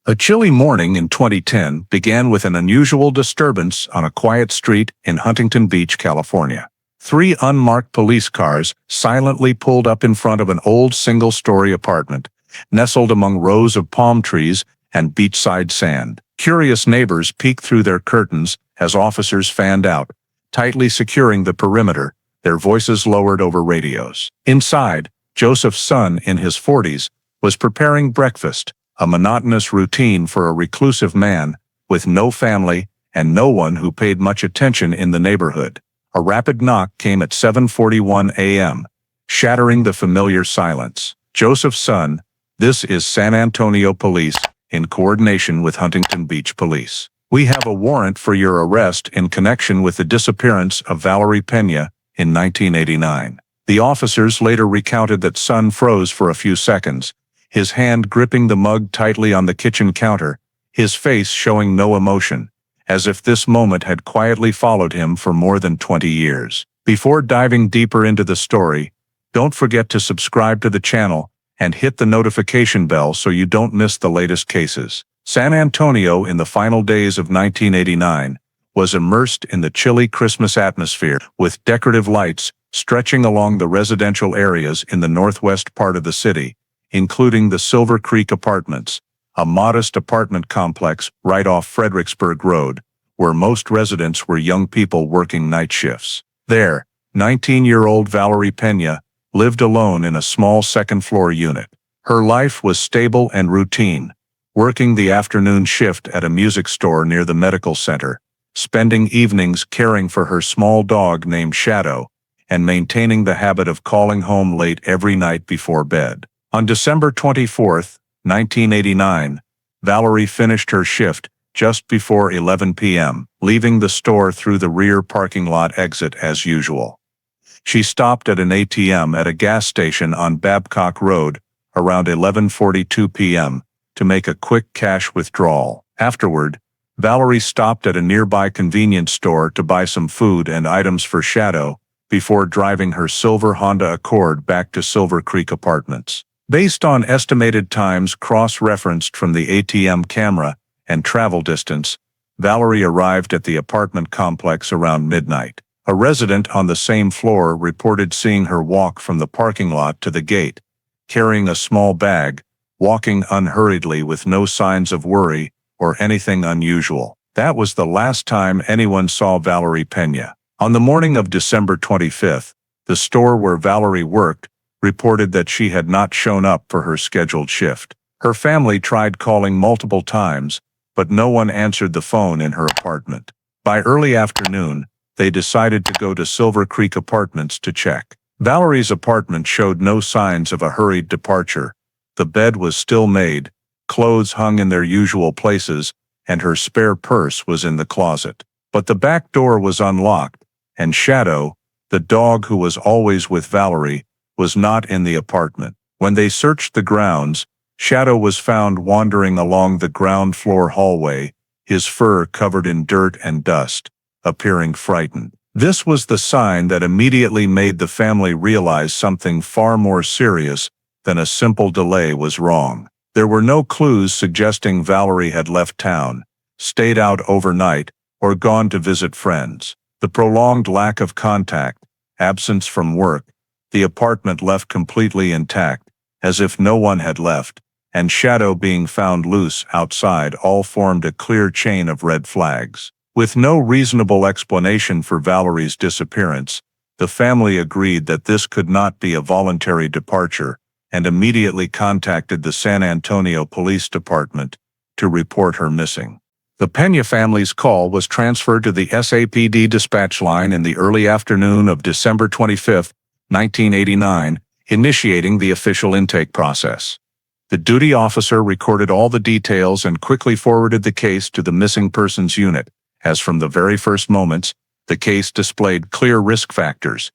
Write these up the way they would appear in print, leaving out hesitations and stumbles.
A chilly morning in 2010 began with an unusual disturbance on a quiet street in Huntington Beach, California. Three unmarked police cars silently pulled up in front of an old single-story apartment, nestled among rows of palm trees and beachside sand. Curious neighbors peeked through their curtains as officers fanned out, tightly securing the perimeter, their voices lowered over radios. Inside, Joseph's son, in his 40s, was preparing breakfast, a monotonous routine for a reclusive man with no family and no one who paid much attention in the neighborhood. A rapid knock came at 7:41 a.m., shattering the familiar silence. "Joseph's son, this is San Antonio Police, in coordination with Huntington Beach Police. We have a warrant for your arrest in connection with the disappearance of Valerie Peña in 1989. The officers later recounted that son froze for a few seconds, his hand gripping the mug tightly on the kitchen counter, his face showing no emotion, as if this moment had quietly followed him for more than 20 years. Before diving deeper into the story, don't forget to subscribe to the channel and hit the notification bell so you don't miss the latest cases. San Antonio in the final days of 1989 was immersed in the chilly Christmas atmosphere, with decorative lights stretching along the residential areas in the northwest part of the city, including the Silver Creek Apartments, a modest apartment complex right off Fredericksburg Road, where most residents were young people working night shifts. There, 19-year-old Valerie Peña lived alone in a small second-floor unit. Her life was stable and routine, working the afternoon shift at a music store near the medical center, spending evenings caring for her small dog named Shadow, and maintaining the habit of calling home late every night before bed. On December 24, 1989, Valerie finished her shift just before 11 p.m., leaving the store through the rear parking lot exit as usual. She stopped at an ATM at a gas station on Babcock Road around 11:42 p.m. to make a quick cash withdrawal. Afterward, Valerie stopped at a nearby convenience store to buy some food and items for Shadow before driving her silver Honda Accord back to Silver Creek Apartments. Based on estimated times cross-referenced from the ATM camera and travel distance, Valerie arrived at the apartment complex around midnight. A resident on the same floor reported seeing her walk from the parking lot to the gate, carrying a small bag, walking unhurriedly with no signs of worry or anything unusual. That was the last time anyone saw Valerie Peña. On the morning of December 25th, the store where Valerie worked reported that she had not shown up for her scheduled shift. Her family tried calling multiple times, but no one answered the phone in her apartment. By early afternoon, they decided to go to Silver Creek Apartments to check. Valerie's apartment showed no signs of a hurried departure. The bed was still made, clothes hung in their usual places, and her spare purse was in the closet. But the back door was unlocked, and Shadow, the dog who was always with Valerie, was not in the apartment. When they searched the grounds, Shadow was found wandering along the ground floor hallway, his fur covered in dirt and dust, appearing frightened. This was the sign that immediately made the family realize something far more serious than a simple delay was wrong. There were no clues suggesting Valerie had left town, stayed out overnight, or gone to visit friends. The prolonged lack of contact, absence from work, the apartment left completely intact, as if no one had left, and Shadow being found loose outside all formed a clear chain of red flags. With no reasonable explanation for Valerie's disappearance, the family agreed that this could not be a voluntary departure and immediately contacted the San Antonio Police Department to report her missing. The Peña family's call was transferred to the SAPD dispatch line in the early afternoon of December 25, 1989, initiating the official intake process. The duty officer recorded all the details and quickly forwarded the case to the missing persons unit, as from the very first moments, the case displayed clear risk factors: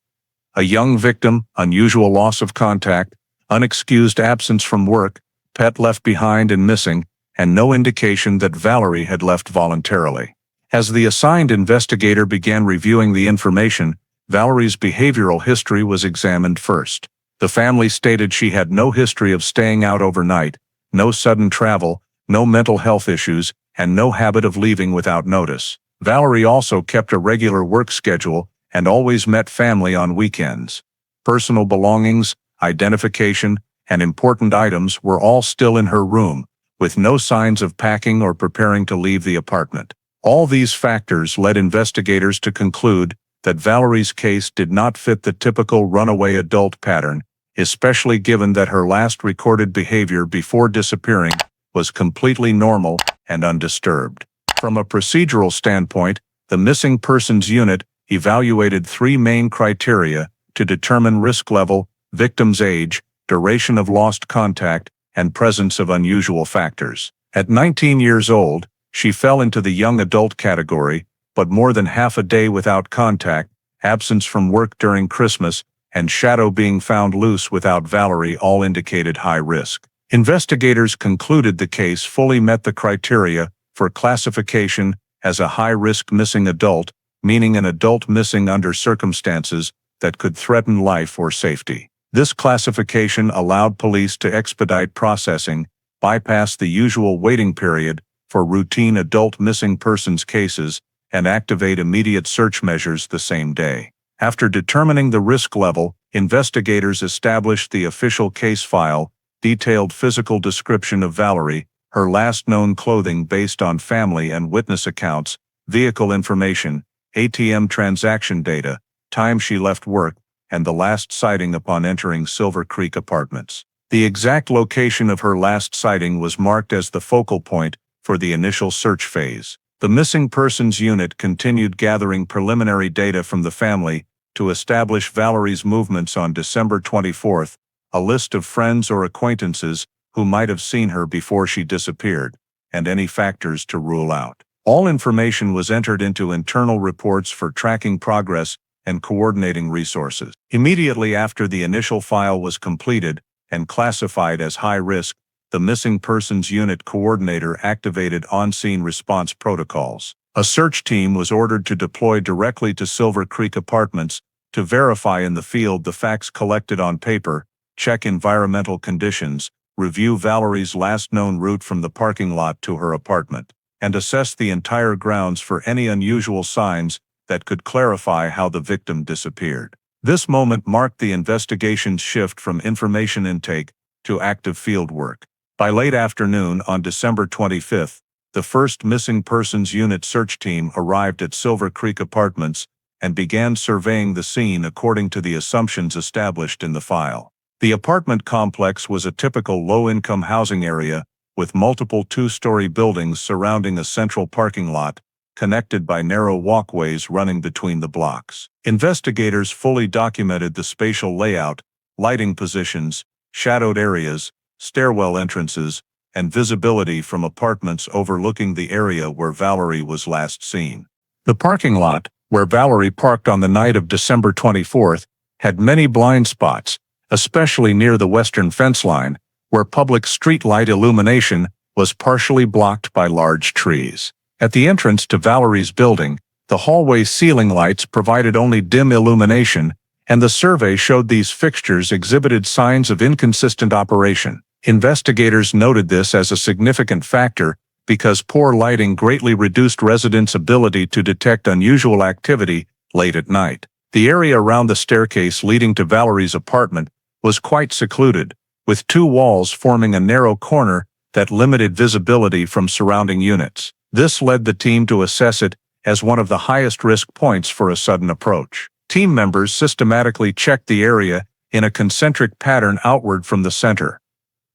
a young victim, unusual loss of contact, unexcused absence from work, pet left behind and missing, and no indication that Valerie had left voluntarily. As the assigned investigator began reviewing the information, Valerie's behavioral history was examined first. The family stated she had no history of staying out overnight, no sudden travel, no mental health issues, and no habit of leaving without notice. Valerie also kept a regular work schedule and always met family on weekends. Personal belongings, identification, and important items were all still in her room, with no signs of packing or preparing to leave the apartment. All these factors led investigators to conclude that Valerie's case did not fit the typical runaway adult pattern, especially given that her last recorded behavior before disappearing was completely normal and undisturbed. From a procedural standpoint, the Missing Persons Unit evaluated three main criteria to determine risk level: victim's age, duration of lost contact, and presence of unusual factors. At 19 years old, she fell into the young adult category, but more than half a day without contact, absence from work during Christmas, and shadow being found loose without Valerie all indicated high risk. Investigators concluded the case fully met the criteria for classification as a high-risk missing adult, meaning an adult missing under circumstances that could threaten life or safety. This classification allowed police to expedite processing, bypass the usual waiting period for routine adult missing persons cases, and activate immediate search measures the same day. After determining the risk level, investigators established the official case file, detailed physical description of Valerie, her last known clothing based on family and witness accounts, vehicle information, ATM transaction data, time she left work, and the last sighting upon entering Silver Creek Apartments. The exact location of her last sighting was marked as the focal point for the initial search phase. The Missing Persons Unit continued gathering preliminary data from the family to establish Valerie's movements on December 24th, a list of friends or acquaintances who might have seen her before she disappeared, and any factors to rule out. All information was entered into internal reports for tracking progress and coordinating resources. Immediately after the initial file was completed and classified as high risk, the Missing Persons Unit coordinator activated on-scene response protocols. A search team was ordered to deploy directly to Silver Creek Apartments to verify in the field the facts collected on paper, check environmental conditions, review Valerie's last known route from the parking lot to her apartment, and assess the entire grounds for any unusual signs that could clarify how the victim disappeared. This moment marked the investigation's shift from information intake to active field work. By late afternoon on December 25th, the first Missing Persons Unit search team arrived at Silver Creek Apartments and began surveying the scene according to the assumptions established in the file. The apartment complex was a typical low-income housing area with multiple two-story buildings surrounding a central parking lot, connected by narrow walkways running between the blocks. Investigators fully documented the spatial layout, lighting positions, shadowed areas, stairwell entrances, and visibility from apartments overlooking the area where Valerie was last seen. The parking lot, where Valerie parked on the night of December 24th, had many blind spots, especially near the western fence line, where public street light illumination was partially blocked by large trees. At the entrance to Valerie's building, the hallway ceiling lights provided only dim illumination, and the survey showed these fixtures exhibited signs of inconsistent operation. Investigators noted this as a significant factor because poor lighting greatly reduced residents' ability to detect unusual activity late at night. The area around the staircase leading to Valerie's apartment was quite secluded, with two walls forming a narrow corner that limited visibility from surrounding units. This led the team to assess it as one of the highest risk points for a sudden approach. Team members systematically checked the area in a concentric pattern outward from the center.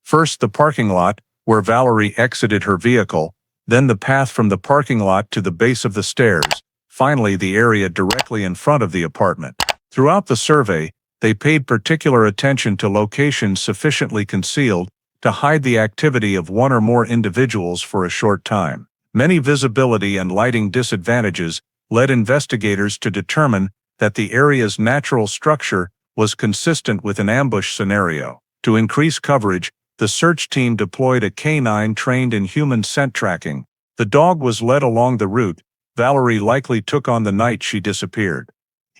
First the parking lot, where Valerie exited her vehicle, then the path from the parking lot to the base of the stairs, finally the area directly in front of the apartment. Throughout the survey, they paid particular attention to locations sufficiently concealed to hide the activity of one or more individuals for a short time. Many visibility and lighting disadvantages led investigators to determine that the area's natural structure was consistent with an ambush scenario. To increase coverage, the search team deployed a canine trained in human scent tracking. The dog was led along the route Valerie likely took on the night she disappeared.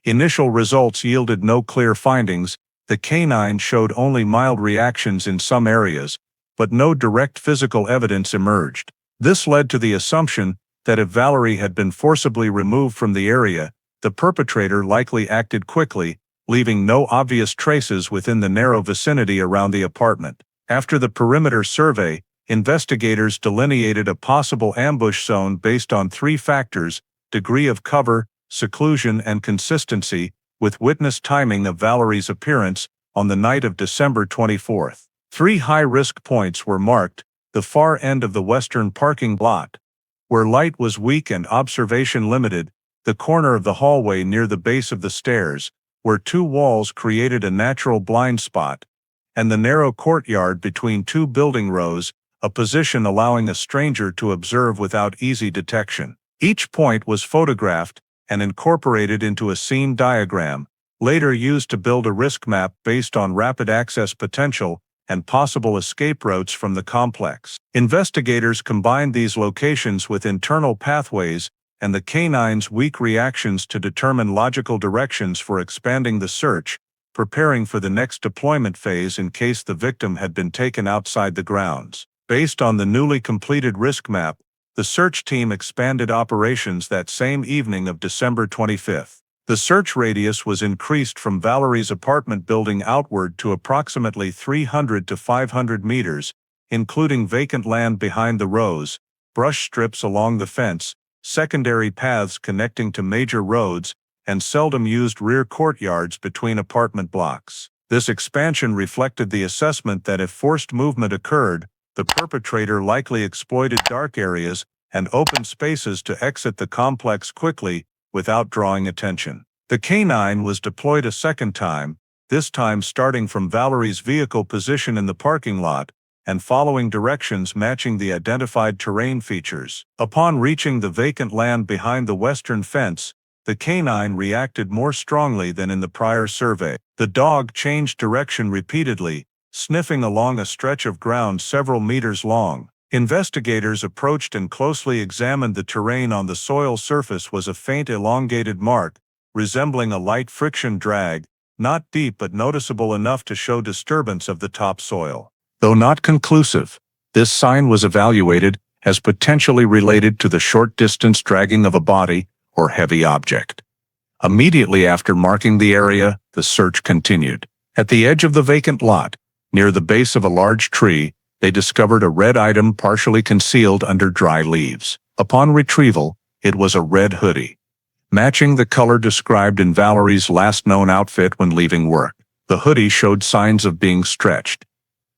Initial results yielded no clear findings. The canine showed only mild reactions in some areas, but no direct physical evidence emerged. This led to the assumption that if Valerie had been forcibly removed from the area, the perpetrator likely acted quickly, leaving no obvious traces within the narrow vicinity around the apartment. After the perimeter survey, investigators delineated a possible ambush zone based on three factors: degree of cover, seclusion, and consistency, with witness timing of Valerie's appearance on the night of December 24th. Three high-risk points were marked: the far end of the western parking lot, where light was weak and observation limited, the corner of the hallway near the base of the stairs, where two walls created a natural blind spot, and the narrow courtyard between two building rows, a position allowing a stranger to observe without easy detection. Each point was photographed and incorporated into a scene diagram, later used to build a risk map based on rapid access potential and possible escape routes from the complex. Investigators combined these locations with internal pathways and the canines' weak reactions to determine logical directions for expanding the search, preparing for the next deployment phase in case the victim had been taken outside the grounds. Based on the newly completed risk map, the search team expanded operations that same evening of December 25th. The search radius was increased from Valerie's apartment building outward to approximately 300 to 500 meters, including vacant land behind the rows, brush strips along the fence, secondary paths connecting to major roads, and seldom used rear courtyards between apartment blocks. This expansion reflected the assessment that if forced movement occurred, the perpetrator likely exploited dark areas and open spaces to exit the complex quickly without drawing attention. The canine was deployed a second time, this time starting from Valerie's vehicle position in the parking lot and following directions matching the identified terrain features. Upon reaching the vacant land behind the western fence, the canine reacted more strongly than in the prior survey. The dog changed direction repeatedly, sniffing along a stretch of ground several meters long. Investigators approached and closely examined the terrain. On the soil surface was a faint elongated mark, resembling a light friction drag, not deep but noticeable enough to show disturbance of the topsoil. Though not conclusive, this sign was evaluated as potentially related to the short-distance dragging of a body or heavy object. Immediately after marking the area, the search continued. At the edge of the vacant lot, near the base of a large tree, they discovered a red item partially concealed under dry leaves. Upon retrieval, it was a red hoodie, matching the color described in Valerie's last known outfit when leaving work. The hoodie showed signs of being stretched,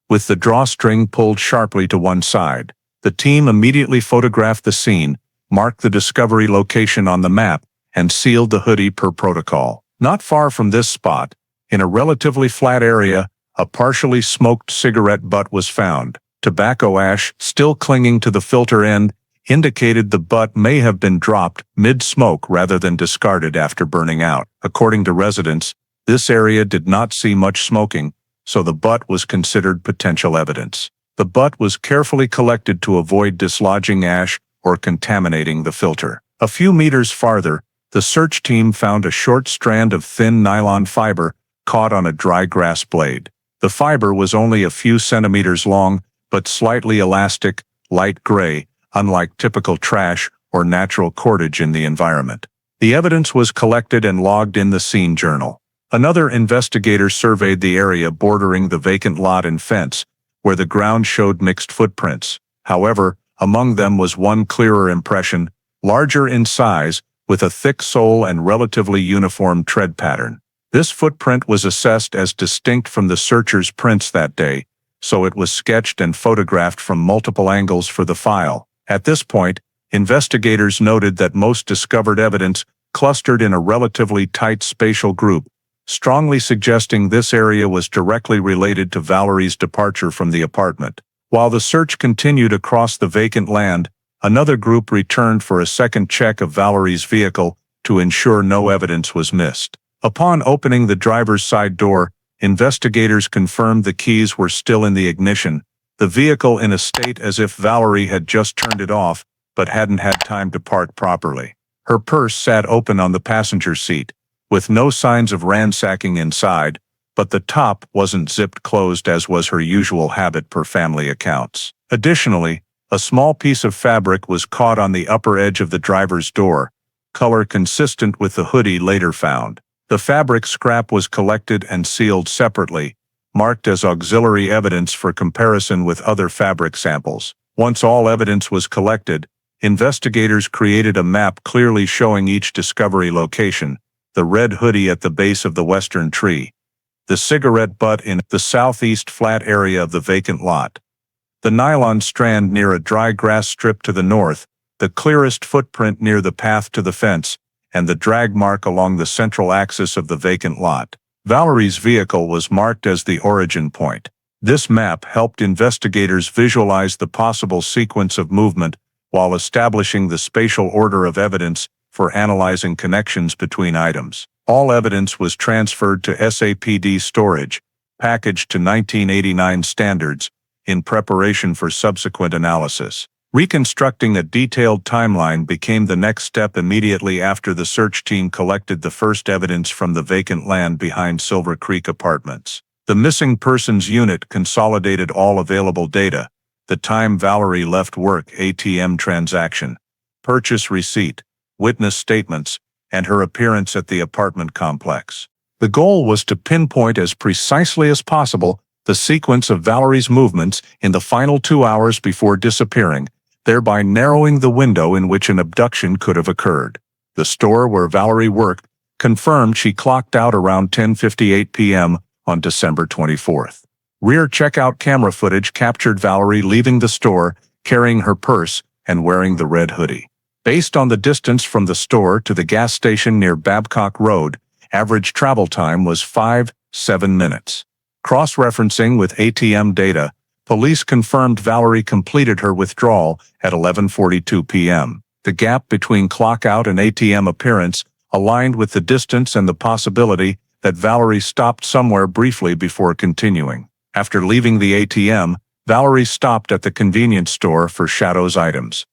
with the drawstring pulled sharply to one side. The team immediately photographed the scene, marked the discovery location on the map, and sealed the hoodie per protocol. Not far from this spot, in a relatively flat area, a partially smoked cigarette butt was found. Tobacco ash, still clinging to the filter end, indicated the butt may have been dropped mid-smoke rather than discarded after burning out. According to residents, this area did not see much smoking, so the butt was considered potential evidence. The butt was carefully collected to avoid dislodging ash or contaminating the filter. A few meters farther, the search team found a short strand of thin nylon fiber caught on a dry grass blade. The fiber was only a few centimeters long, but slightly elastic, light gray, unlike typical trash or natural cordage in the environment. The evidence was collected and logged in the scene journal. Another investigator surveyed the area bordering the vacant lot and fence, where the ground showed mixed footprints. However, among them was one clearer impression, larger in size, with a thick sole and relatively uniform tread pattern. This footprint was assessed as distinct from the searchers' prints that day, so it was sketched and photographed from multiple angles for the file. At this point, investigators noted that most discovered evidence clustered in a relatively tight spatial group, strongly suggesting this area was directly related to Valerie's departure from the apartment. While the search continued across the vacant land, another group returned for a second check of Valerie's vehicle to ensure no evidence was missed. Upon opening the driver's side door, investigators confirmed the keys were still in the ignition, the vehicle in a state as if Valerie had just turned it off but hadn't had time to park properly. Her purse sat open on the passenger seat, with no signs of ransacking inside, but the top wasn't zipped closed as was her usual habit per family accounts. Additionally, a small piece of fabric was caught on the upper edge of the driver's door, color consistent with the hoodie later found. The fabric scrap was collected and sealed separately, marked as auxiliary evidence for comparison with other fabric samples. Once all evidence was collected, investigators created a map clearly showing each discovery location: the red hoodie at the base of the western tree, the cigarette butt in the southeast flat area of the vacant lot, the nylon strand near a dry grass strip to the north, the clearest footprint near the path to the fence, and the drag mark along the central axis of the vacant lot. Valerie's vehicle was marked as the origin point. This map helped investigators visualize the possible sequence of movement while establishing the spatial order of evidence for analyzing connections between items. All evidence was transferred to SAPD storage, packaged to 1989 standards, in preparation for subsequent analysis. Reconstructing a detailed timeline became the next step immediately after the search team collected the first evidence from the vacant land behind Silver Creek Apartments. The missing persons unit consolidated all available data: the time Valerie left work, ATM transaction, purchase receipt, witness statements, and her appearance at the apartment complex. The goal was to pinpoint as precisely as possible the sequence of Valerie's movements in the final 2 hours before disappearing, thereby narrowing the window in which an abduction could have occurred. The store where Valerie worked confirmed she clocked out around 10:58 p.m. on December 24th. Rear checkout camera footage captured Valerie leaving the store, carrying her purse, and wearing the red hoodie. Based on the distance from the store to the gas station near Babcock Road, average travel time was 5-7 minutes. Cross-referencing with ATM data, police confirmed Valerie completed her withdrawal at 11:42 p.m. The gap between clock-out and ATM appearance aligned with the distance and the possibility that Valerie stopped somewhere briefly before continuing. After leaving the ATM, Valerie stopped at the convenience store for Shadow's items.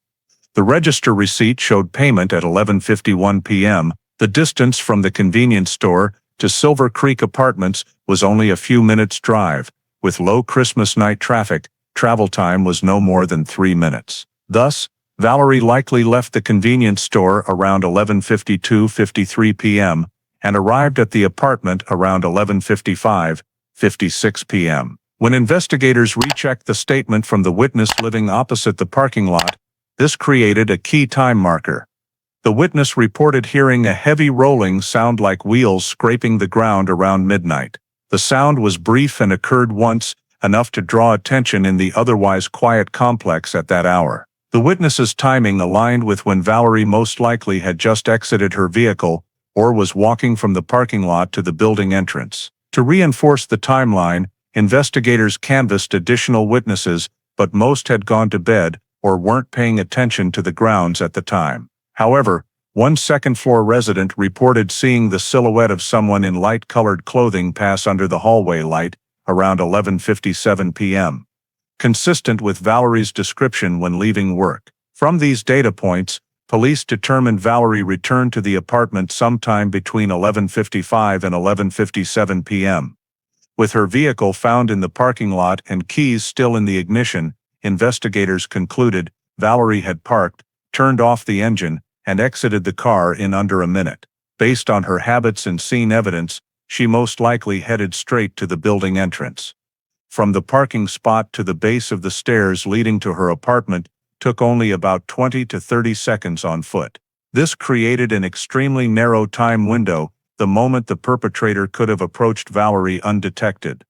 The register receipt showed payment at 11:51 p.m. The distance from the convenience store to Silver Creek Apartments was only a few minutes' drive. With low Christmas night traffic, travel time was no more than 3 minutes. Thus, Valerie likely left the convenience store around 11:53 p.m. and arrived at the apartment around 11:56 p.m. When investigators rechecked the statement from the witness living opposite the parking lot, this created a key time marker. The witness reported hearing a heavy rolling sound like wheels scraping the ground around midnight. The sound was brief and occurred once, enough to draw attention in the otherwise quiet complex at that hour. The witness's timing aligned with when Valerie most likely had just exited her vehicle or was walking from the parking lot to the building entrance. To reinforce the timeline, investigators canvassed additional witnesses, but most had gone to bed or weren't paying attention to the grounds at the time. However, one second-floor resident reported seeing the silhouette of someone in light-colored clothing pass under the hallway light around 11:57 p.m., consistent with Valerie's description when leaving work. From these data points, police determined Valerie returned to the apartment sometime between 11:55 and 11:57 p.m. With her vehicle found in the parking lot and keys still in the ignition, investigators concluded Valerie had parked, turned off the engine, and exited the car in under a minute. Based on her habits and scene evidence, she most likely headed straight to the building entrance. From the parking spot to the base of the stairs leading to her apartment took only about 20 to 30 seconds on foot. This created an extremely narrow time window, the moment the perpetrator could have approached Valerie undetected.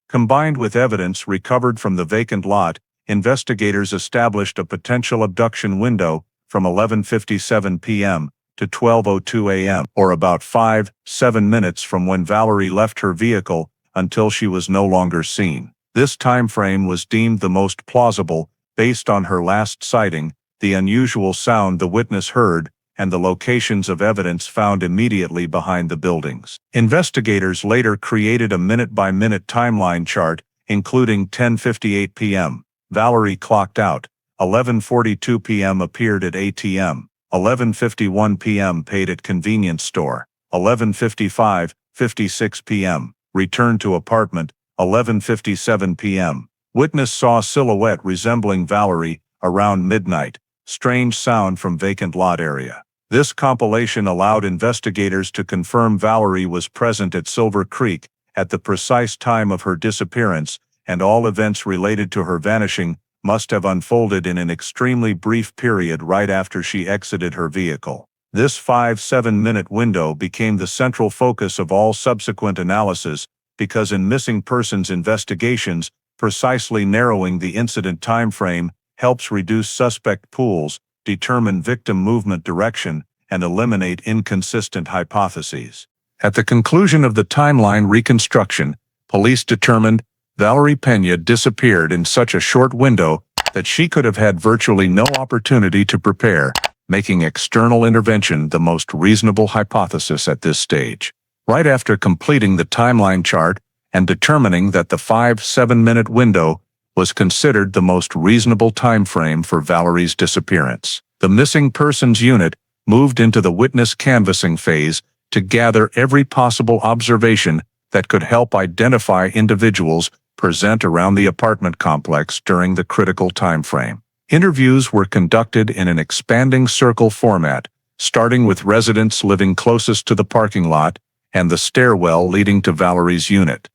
Combined with evidence recovered from the vacant lot, investigators established a potential abduction window from 11:57 p.m. to 12:02 a.m., or about 5-7 minutes from when Valerie left her vehicle until she was no longer seen. This time frame was deemed the most plausible based on her last sighting, the unusual sound the witness heard, and the locations of evidence found immediately behind the buildings. Investigators later created a minute-by-minute timeline chart, including 10:58 p.m. Valerie clocked out. 11:42 p.m. appeared at ATM. 11:51 p.m. paid at convenience store. 11:56 p.m. returned to apartment, 11:57 p.m. Witness saw silhouette resembling Valerie around midnight. Strange sound from vacant lot area. This compilation allowed investigators to confirm Valerie was present at Silver Creek at the precise time of her disappearance, and all events related to her vanishing must have unfolded in an extremely brief period right after she exited her vehicle. This 5-7-minute window became the central focus of all subsequent analysis because in missing persons investigations, precisely narrowing the incident timeframe helps reduce suspect pools, determine victim movement direction, and eliminate inconsistent hypotheses. At the conclusion of the timeline reconstruction, police determined Valerie Peña disappeared in such a short window that she could have had virtually no opportunity to prepare, making external intervention the most reasonable hypothesis at this stage. Right after completing the timeline chart and determining that the 5-7-minute window was considered the most reasonable time frame for Valerie's disappearance, the missing persons unit moved into the witness canvassing phase to gather every possible observation that could help identify individuals present around the apartment complex during the critical time frame. Interviews were conducted in an expanding circle format, starting with residents living closest to the parking lot and the stairwell leading to Valerie's unit,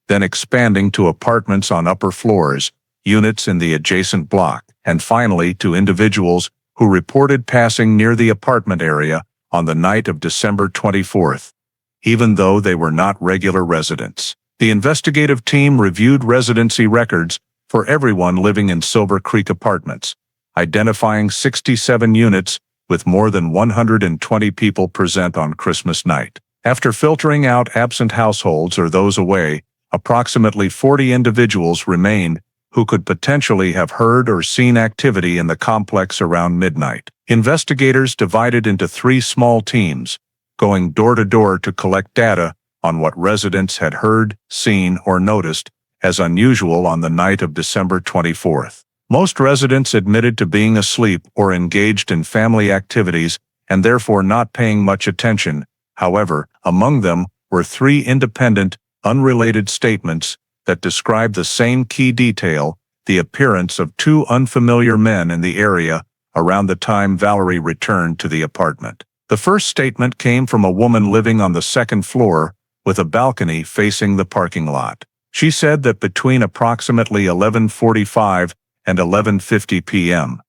then expanding to apartments on upper floors, units in the adjacent block, and finally to individuals who reported passing near the apartment area on the night of December 24th, even though they were not regular residents. The investigative team reviewed residency records for everyone living in Silver Creek Apartments, identifying 67 units with more than 120 people present on Christmas night. After filtering out absent households or those away, approximately 40 individuals remained who could potentially have heard or seen activity in the complex around midnight. Investigators divided into 3 small teams, going door to door to collect data on what residents had heard, seen, or noticed as unusual on the night of December 24th. Most residents admitted to being asleep or engaged in family activities and therefore not paying much attention. However, among them were 3 independent, unrelated statements that described the same key detail, the appearance of 2 unfamiliar men in the area around the time Valerie returned to the apartment. The first statement came from a woman living on the 2nd floor with a balcony facing the parking lot. She said that between approximately 11:45 and 11:50 p.m.,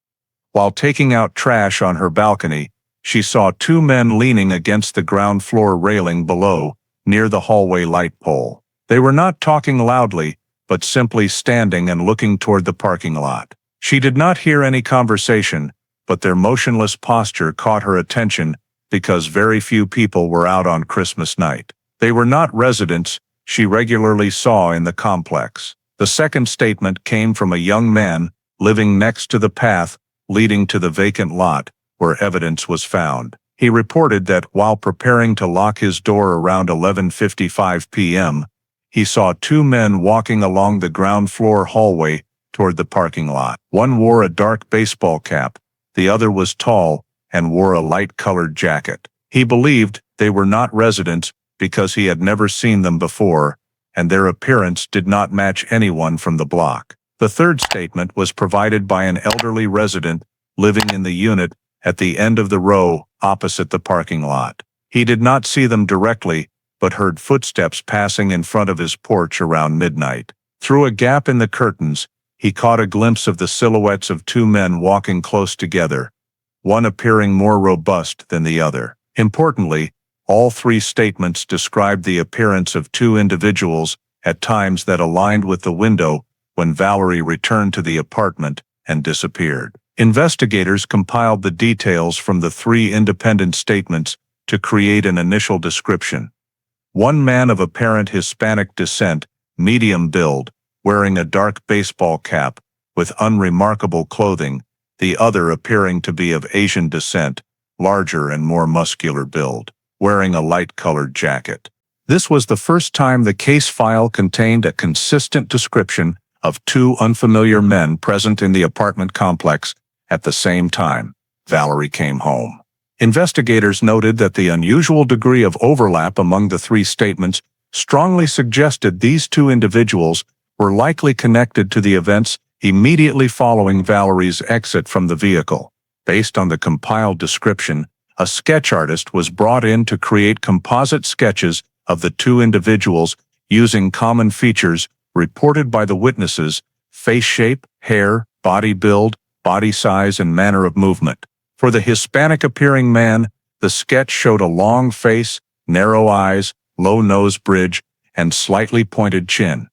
while taking out trash on her balcony, she saw 2 men leaning against the ground floor railing below, near the hallway light pole. They were not talking loudly, but simply standing and looking toward the parking lot. She did not hear any conversation, but their motionless posture caught her attention because very few people were out on Christmas night. They were not residents she regularly saw in the complex. The second statement came from a young man living next to the path leading to the vacant lot where evidence was found. He reported that while preparing to lock his door around 11:55 p.m., he saw 2 men walking along the ground floor hallway toward the parking lot. One wore a dark baseball cap, the other was tall and wore a light-colored jacket. He believed they were not residents because he had never seen them before, and their appearance did not match anyone from the block. The third statement was provided by an elderly resident living in the unit at the end of the row opposite the parking lot. He did not see them directly, but heard footsteps passing in front of his porch around midnight. Through a gap in the curtains, he caught a glimpse of the silhouettes of 2 men walking close together, one appearing more robust than the other. Importantly, all 3 statements described the appearance of 2 individuals at times that aligned with the window when Valerie returned to the apartment and disappeared. Investigators compiled the details from the 3 independent statements to create an initial description. One man of apparent Hispanic descent, medium build, wearing a dark baseball cap, with unremarkable clothing, the other appearing to be of Asian descent, larger and more muscular build, wearing a light-colored jacket. This was the first time the case file contained a consistent description of 2 unfamiliar men present in the apartment complex at the same time Valerie came home. Investigators noted that the unusual degree of overlap among the 3 statements strongly suggested these two individuals were likely connected to the events immediately following Valerie's exit from the vehicle. Based on the compiled description, a sketch artist was brought in to create composite sketches of the two individuals using common features reported by the witnesses: face shape, hair, body build, body size, and manner of movement. For the Hispanic-appearing man, the sketch showed a long face, narrow eyes, low nose bridge, and slightly pointed chin.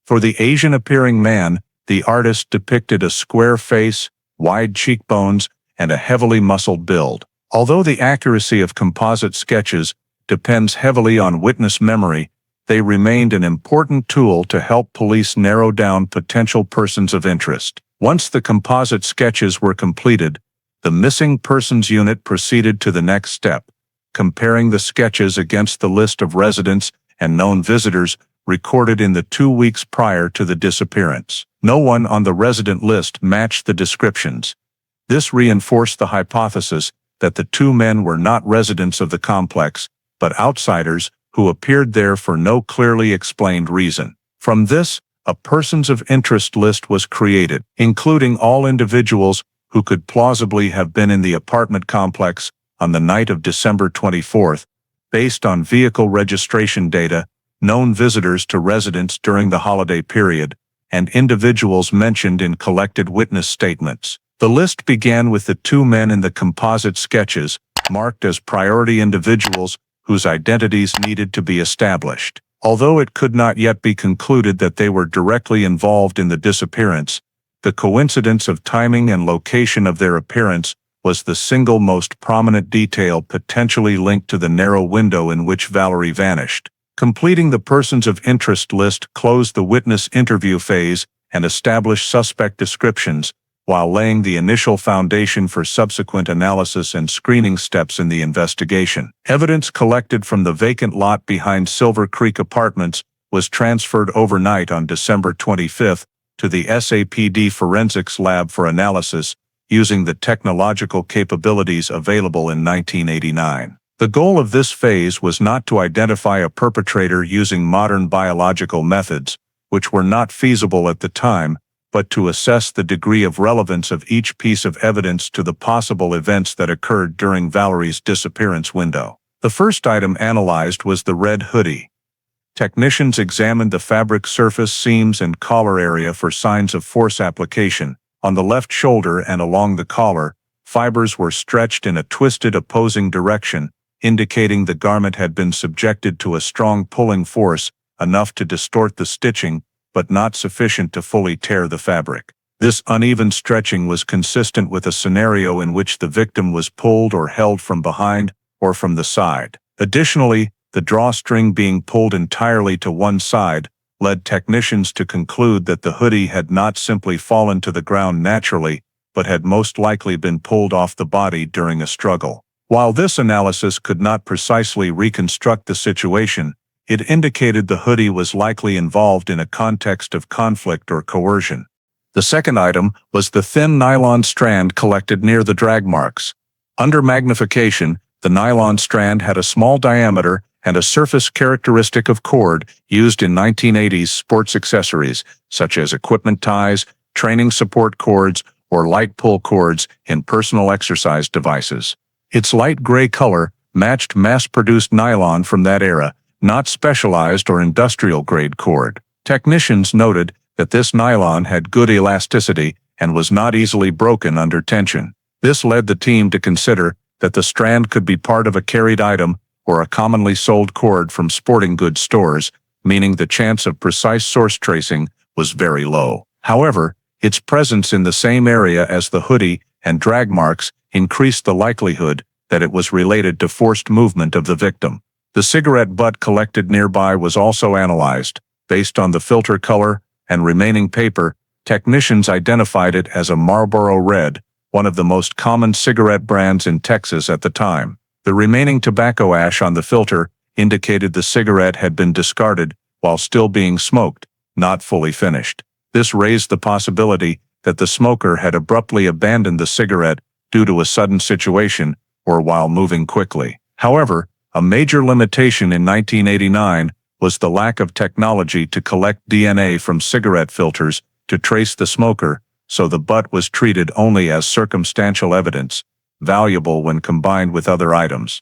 For the Asian-appearing man, the artist depicted a square face, wide cheekbones, and a heavily muscled build. Although the accuracy of composite sketches depends heavily on witness memory, they remained an important tool to help police narrow down potential persons of interest. Once the composite sketches were completed, the missing persons unit proceeded to the next step, comparing the sketches against the list of residents and known visitors recorded in the 2 weeks prior to the disappearance. No one on the resident list matched the descriptions. This reinforced the hypothesis that the two men were not residents of the complex, but outsiders who appeared there for no clearly explained reason. From this, a persons of interest list was created, including all individuals who could plausibly have been in the apartment complex on the night of December 24th, based on vehicle registration data, known visitors to residents during the holiday period, and individuals mentioned in collected witness statements. The list began with the two men in the composite sketches, marked as priority individuals whose identities needed to be established. Although it could not yet be concluded that they were directly involved in the disappearance, the coincidence of timing and location of their appearance was the single most prominent detail potentially linked to the narrow window in which Valerie vanished. Completing the persons of interest list closed the witness interview phase and established suspect descriptions, while laying the initial foundation for subsequent analysis and screening steps in the investigation. Evidence collected from the vacant lot behind Silver Creek Apartments was transferred overnight on December 25th to the SAPD Forensics Lab for analysis, using the technological capabilities available in 1989. The goal of this phase was not to identify a perpetrator using modern biological methods, which were not feasible at the time, but to assess the degree of relevance of each piece of evidence to the possible events that occurred during Valerie's disappearance window. The first item analyzed was the red hoodie. Technicians examined the fabric surface, seams, and collar area for signs of force application. On the left shoulder and along the collar, fibers were stretched in a twisted opposing direction, indicating the garment had been subjected to a strong pulling force, enough to distort the stitching, but not sufficient to fully tear the fabric. This uneven stretching was consistent with a scenario in which the victim was pulled or held from behind or from the side. Additionally, the drawstring being pulled entirely to one side led technicians to conclude that the hoodie had not simply fallen to the ground naturally, but had most likely been pulled off the body during a struggle. While this analysis could not precisely reconstruct the situation, it indicated the hoodie was likely involved in a context of conflict or coercion. The second item was the thin nylon strand collected near the drag marks. Under magnification, the nylon strand had a small diameter and a surface characteristic of cord used in 1980s sports accessories, such as equipment ties, training support cords, or light pull cords in personal exercise devices. Its light gray color matched mass-produced nylon from that era, not specialized or industrial-grade cord. Technicians noted that this nylon had good elasticity and was not easily broken under tension. This led the team to consider that the strand could be part of a carried item or a commonly sold cord from sporting goods stores, meaning the chance of precise source tracing was very low. However, its presence in the same area as the hoodie and drag marks increased the likelihood that it was related to forced movement of the victim. The cigarette butt collected nearby was also analyzed. Based on the filter color and remaining paper, technicians identified it as a Marlboro Red, one of the most common cigarette brands in Texas at the time. The remaining tobacco ash on the filter indicated the cigarette had been discarded while still being smoked, not fully finished. This raised the possibility that the smoker had abruptly abandoned the cigarette due to a sudden situation or while moving quickly. However, a major limitation in 1989 was the lack of technology to collect DNA from cigarette filters to trace the smoker, so the butt was treated only as circumstantial evidence, valuable when combined with other items,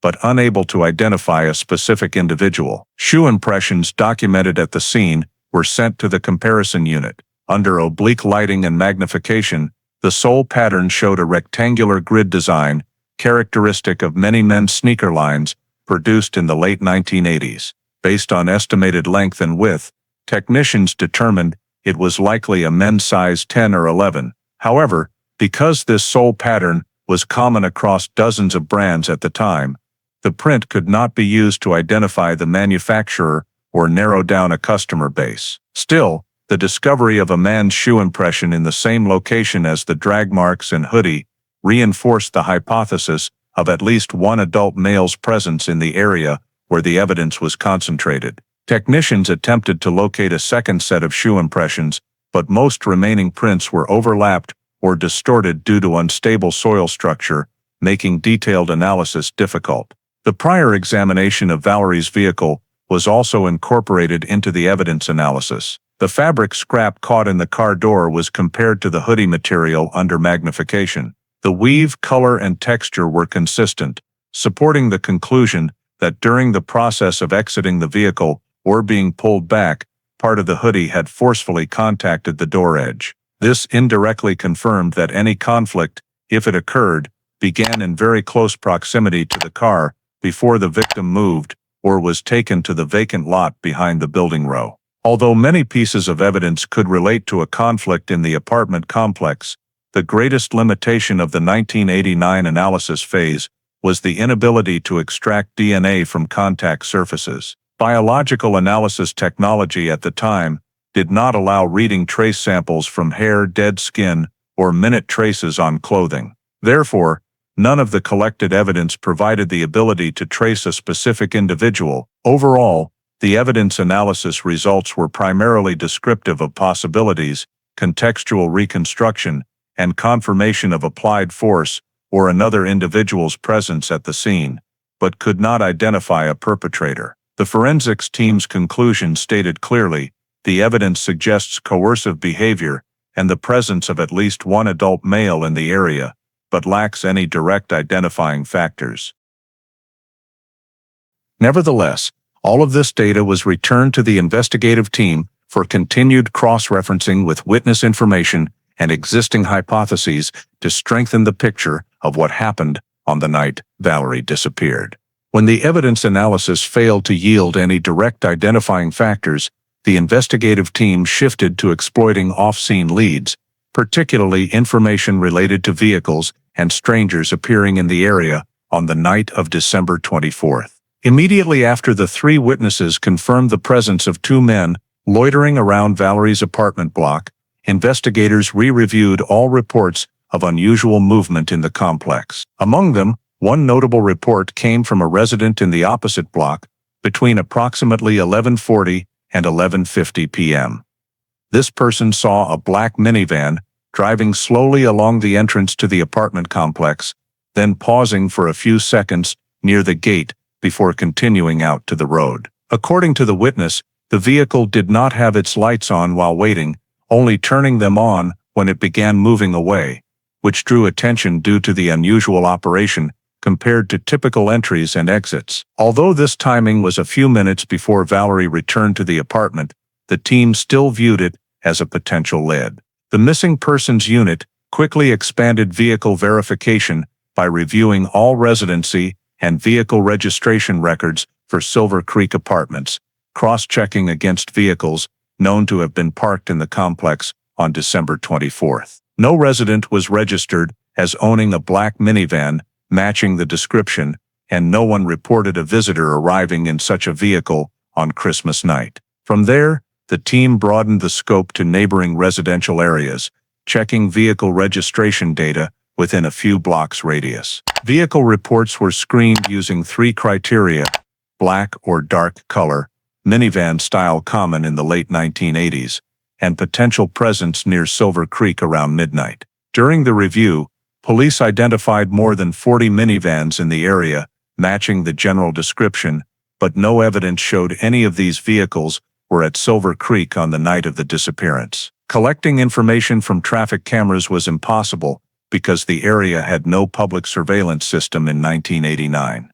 but unable to identify a specific individual. Shoe impressions documented at the scene were sent to the comparison unit. Under oblique lighting and magnification, the sole pattern showed a rectangular grid design, characteristic of many men's sneaker lines produced in the late 1980s. Based on estimated length and width, technicians determined it was likely a men's size 10 or 11. However, because this sole pattern was common across dozens of brands at the time, the print could not be used to identify the manufacturer or narrow down a customer base. Still, the discovery of a man's shoe impression in the same location as the drag marks and hoodie reinforced the hypothesis of at least one adult male's presence in the area where the evidence was concentrated. Technicians attempted to locate a second set of shoe impressions, but most remaining prints were overlapped or distorted due to unstable soil structure, making detailed analysis difficult. The prior examination of Valerie's vehicle was also incorporated into the evidence analysis. The fabric scrap caught in the car door was compared to the hoodie material under magnification. The weave, color, and texture were consistent, supporting the conclusion that during the process of exiting the vehicle or being pulled back, part of the hoodie had forcefully contacted the door edge. This indirectly confirmed that any conflict, if it occurred, began in very close proximity to the car before the victim moved or was taken to the vacant lot behind the building row. Although many pieces of evidence could relate to a conflict in the apartment complex, the greatest limitation of the 1989 analysis phase was the inability to extract DNA from contact surfaces. Biological analysis technology at the time did not allow reading trace samples from hair, dead skin, or minute traces on clothing. Therefore, none of the collected evidence provided the ability to trace a specific individual. Overall, the evidence analysis results were primarily descriptive of possibilities, contextual reconstruction, and confirmation of applied force or another individual's presence at the scene, but could not identify a perpetrator. The forensics team's conclusion stated clearly, the evidence suggests coercive behavior and the presence of at least one adult male in the area, but lacks any direct identifying factors. Nevertheless, all of this data was returned to the investigative team for continued cross-referencing with witness information and existing hypotheses to strengthen the picture of what happened on the night Valerie disappeared. When the evidence analysis failed to yield any direct identifying factors, the investigative team shifted to exploiting off-scene leads, particularly information related to vehicles and strangers appearing in the area on the night of December 24th. Immediately after the three witnesses confirmed the presence of two men loitering around Valerie's apartment block, investigators re-reviewed all reports of unusual movement in the complex. Among them, one notable report came from a resident in the opposite block between approximately 11:40 and 11:50 p.m. This person saw a black minivan driving slowly along the entrance to the apartment complex, then pausing for a few seconds near the gate before continuing out to the road. According to the witness, the vehicle did not have its lights on while waiting, only turning them on when it began moving away, which drew attention due to the unusual operation compared to typical entries and exits. Although this timing was a few minutes before Valerie returned to the apartment, the team still viewed it as a potential lead. The missing persons unit quickly expanded vehicle verification by reviewing all residency and vehicle registration records for Silver Creek Apartments, cross-checking against vehicles known to have been parked in the complex on December 24th. No resident was registered as owning a black minivan matching the description, and no one reported a visitor arriving in such a vehicle on Christmas night. From there, the team broadened the scope to neighboring residential areas, checking vehicle registration data within a few blocks radius. Vehicle reports were screened using three criteria: black or dark color, minivan style common in the late 1980s, and potential presence near Silver Creek around midnight. During the review, police identified more than 40 minivans in the area, matching the general description, but no evidence showed any of these vehicles were at Silver Creek on the night of the disappearance. Collecting information from traffic cameras was impossible because the area had no public surveillance system in 1989.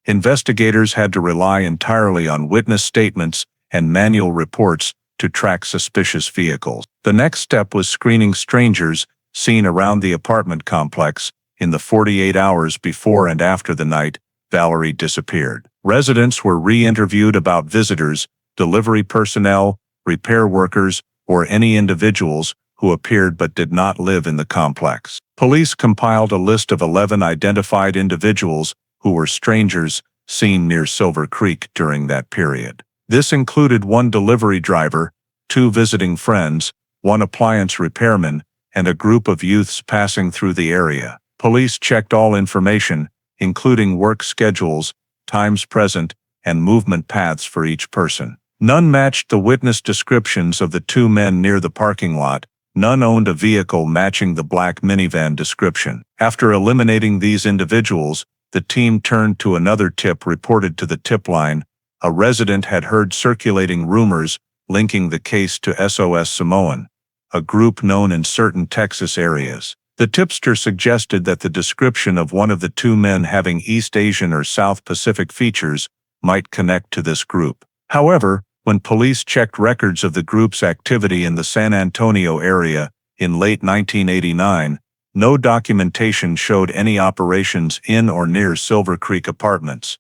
Investigators had to rely entirely on witness statements and manual reports to track suspicious vehicles. The next step was screening strangers seen around the apartment complex in the 48 hours before and after the night Valerie disappeared. Residents were re-interviewed about visitors, delivery personnel, repair workers, or any individuals who appeared but did not live in the complex. Police compiled a list of 11 identified individuals who were strangers seen near Silver Creek during that period. This included one delivery driver, 2 visiting friends, 1 appliance repairman, and a group of youths passing through the area. Police checked all information, including work schedules, times present, and movement paths for each person. None matched the witness descriptions of the 2 men near the parking lot. None owned a vehicle matching the black minivan description. After eliminating these individuals, the team turned to another tip reported to the tip line. A resident had heard circulating rumors linking the case to SOS Samoan, a group known in certain Texas areas. The tipster suggested that the description of one of the 2 men having East Asian or South Pacific features might connect to this group. However, when police checked records of the group's activity in the San Antonio area in late 1989, no documentation showed any operations in or near Silver Creek apartments.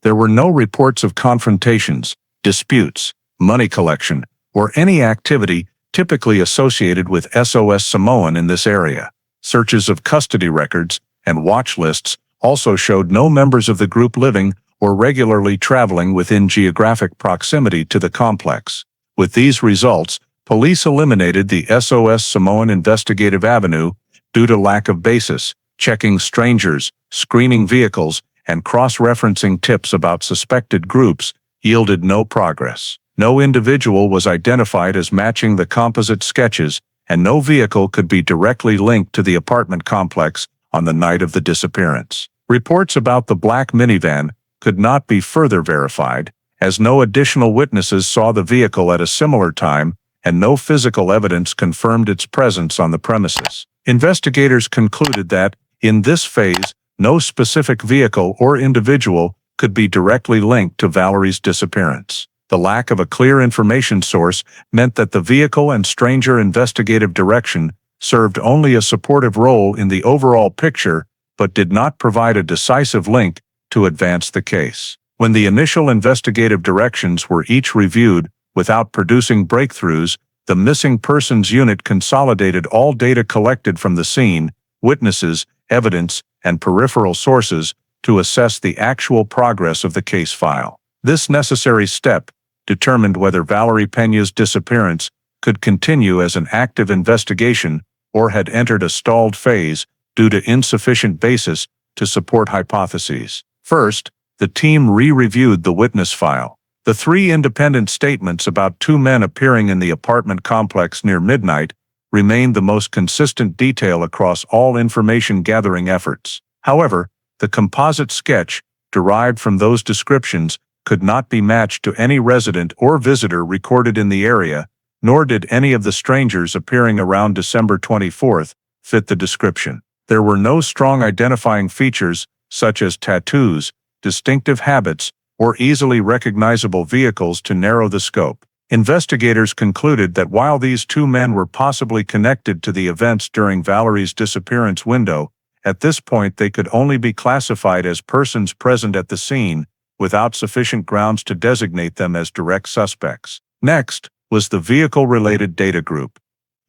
There were no reports of confrontations, disputes, money collection, or any activity typically associated with SOS Samoan in this area. Searches of custody records and watch lists also showed no members of the group living or regularly traveling within geographic proximity to the complex. With these results, police eliminated the SOS Samoan investigative avenue due to lack of basis. Checking strangers, screening vehicles, and cross-referencing tips about suspected groups yielded no progress. No individual was identified as matching the composite sketches, and no vehicle could be directly linked to the apartment complex on the night of the disappearance. Reports about the black minivan could not be further verified, as no additional witnesses saw the vehicle at a similar time, and no physical evidence confirmed its presence on the premises. Investigators concluded that, in this phase, no specific vehicle or individual could be directly linked to Valerie's disappearance. The lack of a clear information source meant that the vehicle and stranger investigative direction served only a supportive role in the overall picture, but did not provide a decisive link to advance the case. When the initial investigative directions were each reviewed without producing breakthroughs, the missing persons unit consolidated all data collected from the scene, witnesses, evidence, and peripheral sources to assess the actual progress of the case file. This necessary step determined whether Valerie Peña's disappearance could continue as an active investigation or had entered a stalled phase due to insufficient basis to support hypotheses. First, the team re-reviewed the witness file. The 3 independent statements about 2 men appearing in the apartment complex near midnight remained the most consistent detail across all information-gathering efforts. However, the composite sketch derived from those descriptions could not be matched to any resident or visitor recorded in the area, nor did any of the strangers appearing around December 24th fit the description. There were no strong identifying features, such as tattoos, distinctive habits, or easily recognizable vehicles to narrow the scope. Investigators concluded that while these 2 men were possibly connected to the events during Valerie's disappearance window, at this point they could only be classified as persons present at the scene, without sufficient grounds to designate them as direct suspects. Next was the vehicle-related data group.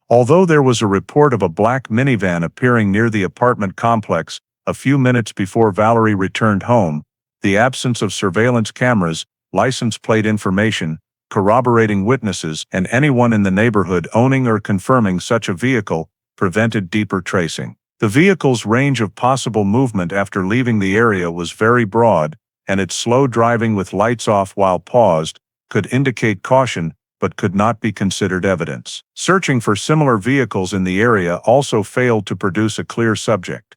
Although there was a report of a black minivan appearing near the apartment complex a few minutes before Valerie returned home, the absence of surveillance cameras, license plate information, corroborating witnesses, and anyone in the neighborhood owning or confirming such a vehicle prevented deeper tracing. The vehicle's range of possible movement after leaving the area was very broad, and its slow driving with lights off while paused could indicate caution but could not be considered evidence. Searching for similar vehicles in the area also failed to produce a clear subject.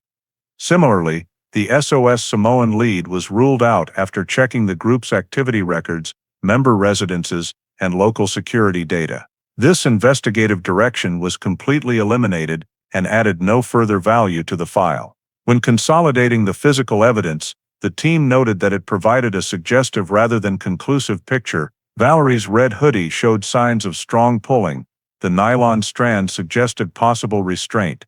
Similarly, The SOS Samoan lead was ruled out after checking the group's activity records, member residences, and local security data. This investigative direction was completely eliminated and added no further value to the file. When consolidating the physical evidence, the team noted that it provided a suggestive rather than conclusive picture. Valerie's red hoodie showed signs of strong pulling. The nylon strand suggested possible restraint.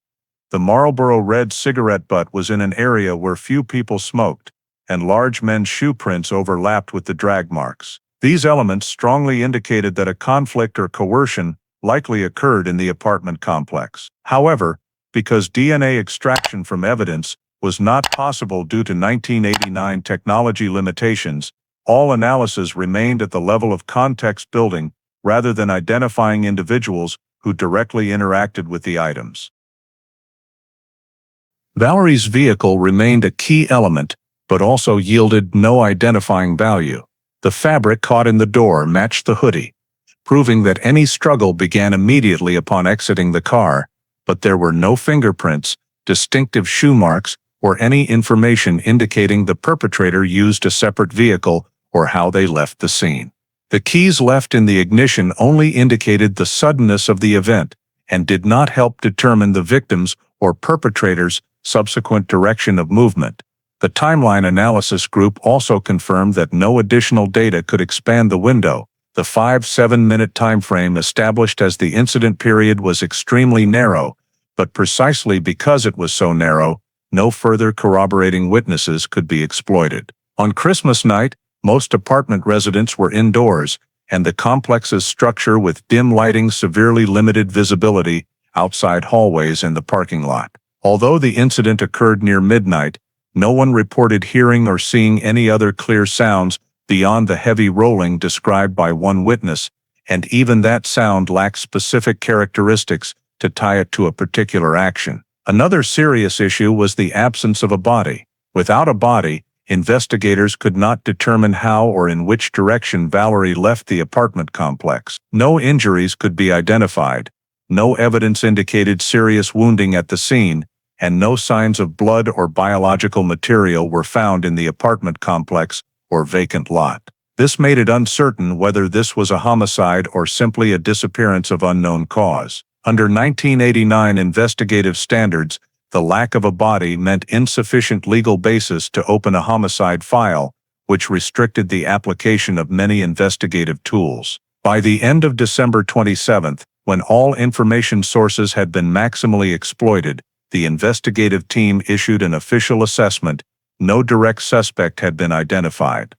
The Marlboro red cigarette butt was in an area where few people smoked, and large men's shoe prints overlapped with the drag marks. These elements strongly indicated that a conflict or coercion likely occurred in the apartment complex. However, because DNA extraction from evidence was not possible due to 1989 technology limitations, all analysis remained at the level of context building rather than identifying individuals who directly interacted with the items. Valerie's vehicle remained a key element, but also yielded no identifying value. The fabric caught in the door matched the hoodie, proving that any struggle began immediately upon exiting the car, but there were no fingerprints, distinctive shoe marks, or any information indicating the perpetrator used a separate vehicle or how they left the scene. The keys left in the ignition only indicated the suddenness of the event and did not help determine the victim's or perpetrator's subsequent direction of movement. The timeline analysis group also confirmed that no additional data could expand the window. The 5-7-minute time frame established as the incident period was extremely narrow, but precisely because it was so narrow, no further corroborating witnesses could be exploited. On Christmas night, most apartment residents were indoors, and the complex's structure with dim lighting severely limited visibility outside hallways and the parking lot. Although the incident occurred near midnight, no one reported hearing or seeing any other clear sounds beyond the heavy rolling described by one witness, and even that sound lacked specific characteristics to tie it to a particular action. Another serious issue was the absence of a body. Without a body, investigators could not determine how or in which direction Valerie left the apartment complex. No injuries could be identified. No evidence indicated serious wounding at the scene, and no signs of blood or biological material were found in the apartment complex or vacant lot. This made it uncertain whether this was a homicide or simply a disappearance of unknown cause. Under 1989 investigative standards, the lack of a body meant insufficient legal basis to open a homicide file, which restricted the application of many investigative tools. By the end of December 27, when all information sources had been maximally exploited, the investigative team issued an official assessment. No direct suspect had been identified.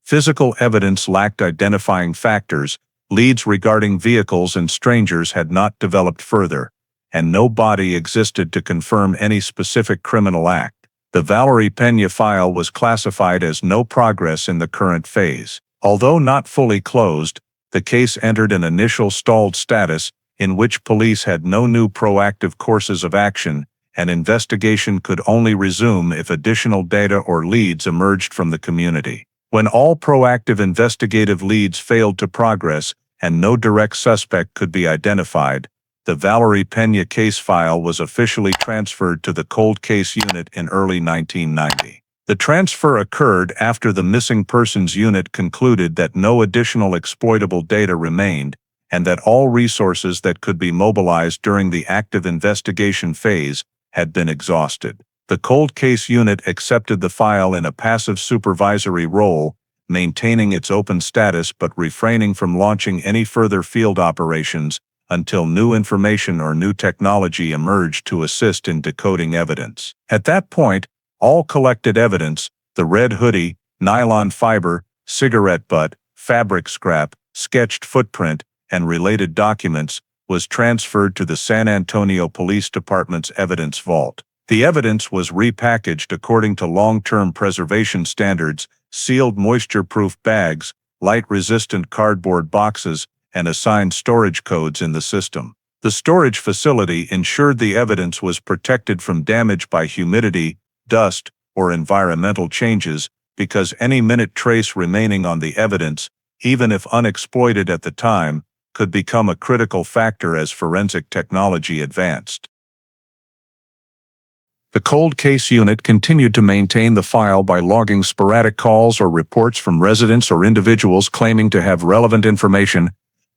Physical evidence lacked identifying factors, leads regarding vehicles and strangers had not developed further, and no body existed to confirm any specific criminal act. The Valerie Peña file was classified as no progress in the current phase. Although not fully closed, the case entered an initial stalled status in which police had no new proactive courses of action, and investigation could only resume if additional data or leads emerged from the community. When all proactive investigative leads failed to progress and no direct suspect could be identified, the Valerie Peña case file was officially transferred to the Cold Case Unit in early 1990. The transfer occurred after the Missing Persons Unit concluded that no additional exploitable data remained, and that all resources that could be mobilized during the active investigation phase had been exhausted. The Cold Case Unit accepted the file in a passive supervisory role, maintaining its open status but refraining from launching any further field operations until new information or new technology emerged to assist in decoding evidence. At that point, all collected evidence, the red hoodie, nylon fiber, cigarette butt, fabric scrap, sketched footprint, and related documents, was transferred to the San Antonio Police Department's evidence vault. The evidence was repackaged according to long-term preservation standards, sealed moisture-proof bags, light-resistant cardboard boxes, and assigned storage codes in the system. The storage facility ensured the evidence was protected from damage by humidity, dust, or environmental changes, because any minute trace remaining on the evidence, even if unexploited at the time, could become a critical factor as forensic technology advanced. The cold case unit continued to maintain the file by logging sporadic calls or reports from residents or individuals claiming to have relevant information.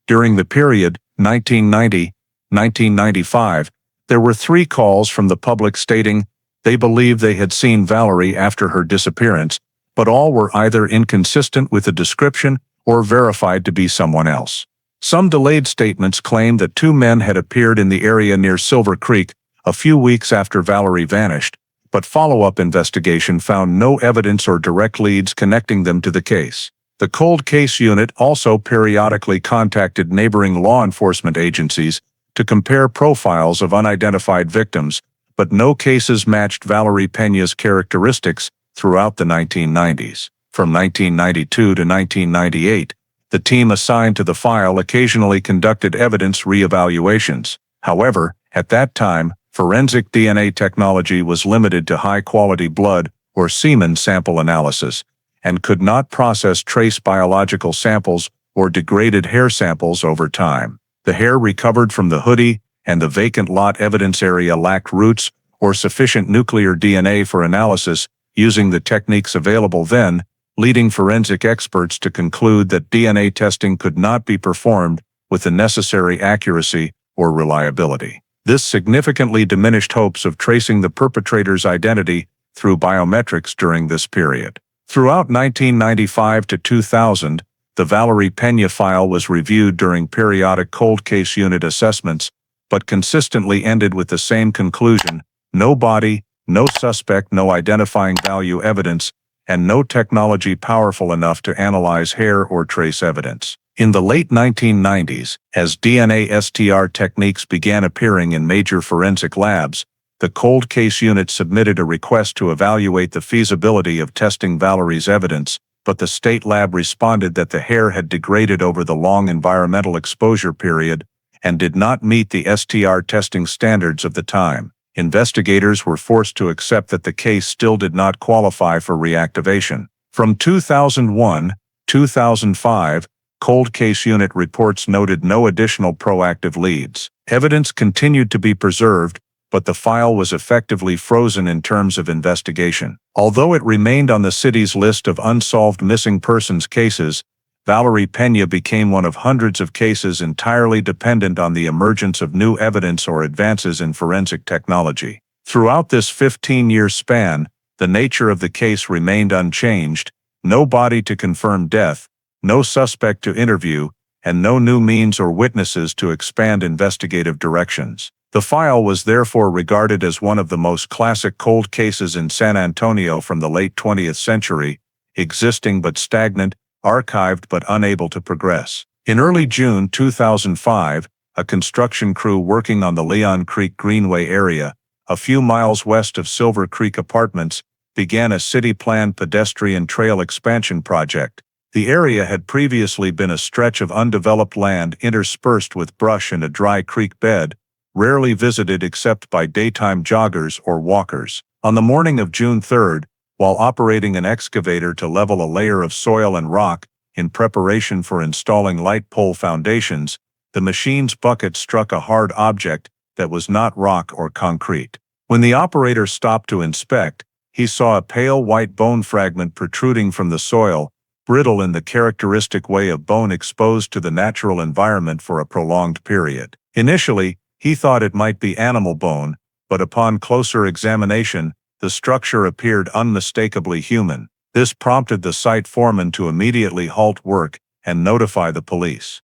During the period 1990-1995, there were 3 calls from the public stating they believed they had seen Valerie after her disappearance, but all were either inconsistent with the description or verified to be someone else. Some delayed statements claimed that 2 men had appeared in the area near Silver Creek a few weeks after Valerie vanished, but follow-up investigation found no evidence or direct leads connecting them to the case. The cold case unit also periodically contacted neighboring law enforcement agencies to compare profiles of unidentified victims, but no cases matched Valerie Peña's characteristics throughout the 1990s. From 1992 to 1998, the team assigned to the file occasionally conducted evidence reevaluations. However, at that time, forensic DNA technology was limited to high-quality blood or semen sample analysis and could not process trace biological samples or degraded hair samples over time. The hair recovered from the hoodie and the vacant lot evidence area lacked roots or sufficient nuclear DNA for analysis using the techniques available then, leading forensic experts to conclude that DNA testing could not be performed with the necessary accuracy or reliability. This significantly diminished hopes of tracing the perpetrator's identity through biometrics during this period. Throughout 1995 to 2000, the Valerie Peña file was reviewed during periodic cold case unit assessments, but consistently ended with the same conclusion: no body, no suspect, no identifying value evidence, and no technology powerful enough to analyze hair or trace evidence. In the late 1990s, as DNA STR techniques began appearing in major forensic labs, the cold case unit submitted a request to evaluate the feasibility of testing Valerie's evidence, but the state lab responded that the hair had degraded over the long environmental exposure period and did not meet the STR testing standards of the time. Investigators were forced to accept that the case still did not qualify for reactivation. From 2001-2005, cold case unit reports noted no additional proactive leads. Evidence continued to be preserved, but the file was effectively frozen in terms of investigation. Although it remained on the city's list of unsolved missing persons cases, Valerie Peña became one of hundreds of cases entirely dependent on the emergence of new evidence or advances in forensic technology. Throughout this 15-year span, the nature of the case remained unchanged: no body to confirm death, no suspect to interview, and no new means or witnesses to expand investigative directions. The file was therefore regarded as one of the most classic cold cases in San Antonio from the late 20th century, existing but stagnant, archived but unable to progress. In early June 2005, a construction crew working on the Leon Creek Greenway area, a few miles west of Silver Creek Apartments, began a city-planned pedestrian trail expansion project. The area had previously been a stretch of undeveloped land interspersed with brush and a dry creek bed, rarely visited except by daytime joggers or walkers. On the morning of June 3, while operating an excavator to level a layer of soil and rock in preparation for installing light pole foundations, the machine's bucket struck a hard object that was not rock or concrete. When the operator stopped to inspect, he saw a pale white bone fragment protruding from the soil, brittle in the characteristic way of bone exposed to the natural environment for a prolonged period. Initially, he thought it might be animal bone, but upon closer examination, the structure appeared unmistakably human. This prompted the site foreman to immediately halt work and notify the police.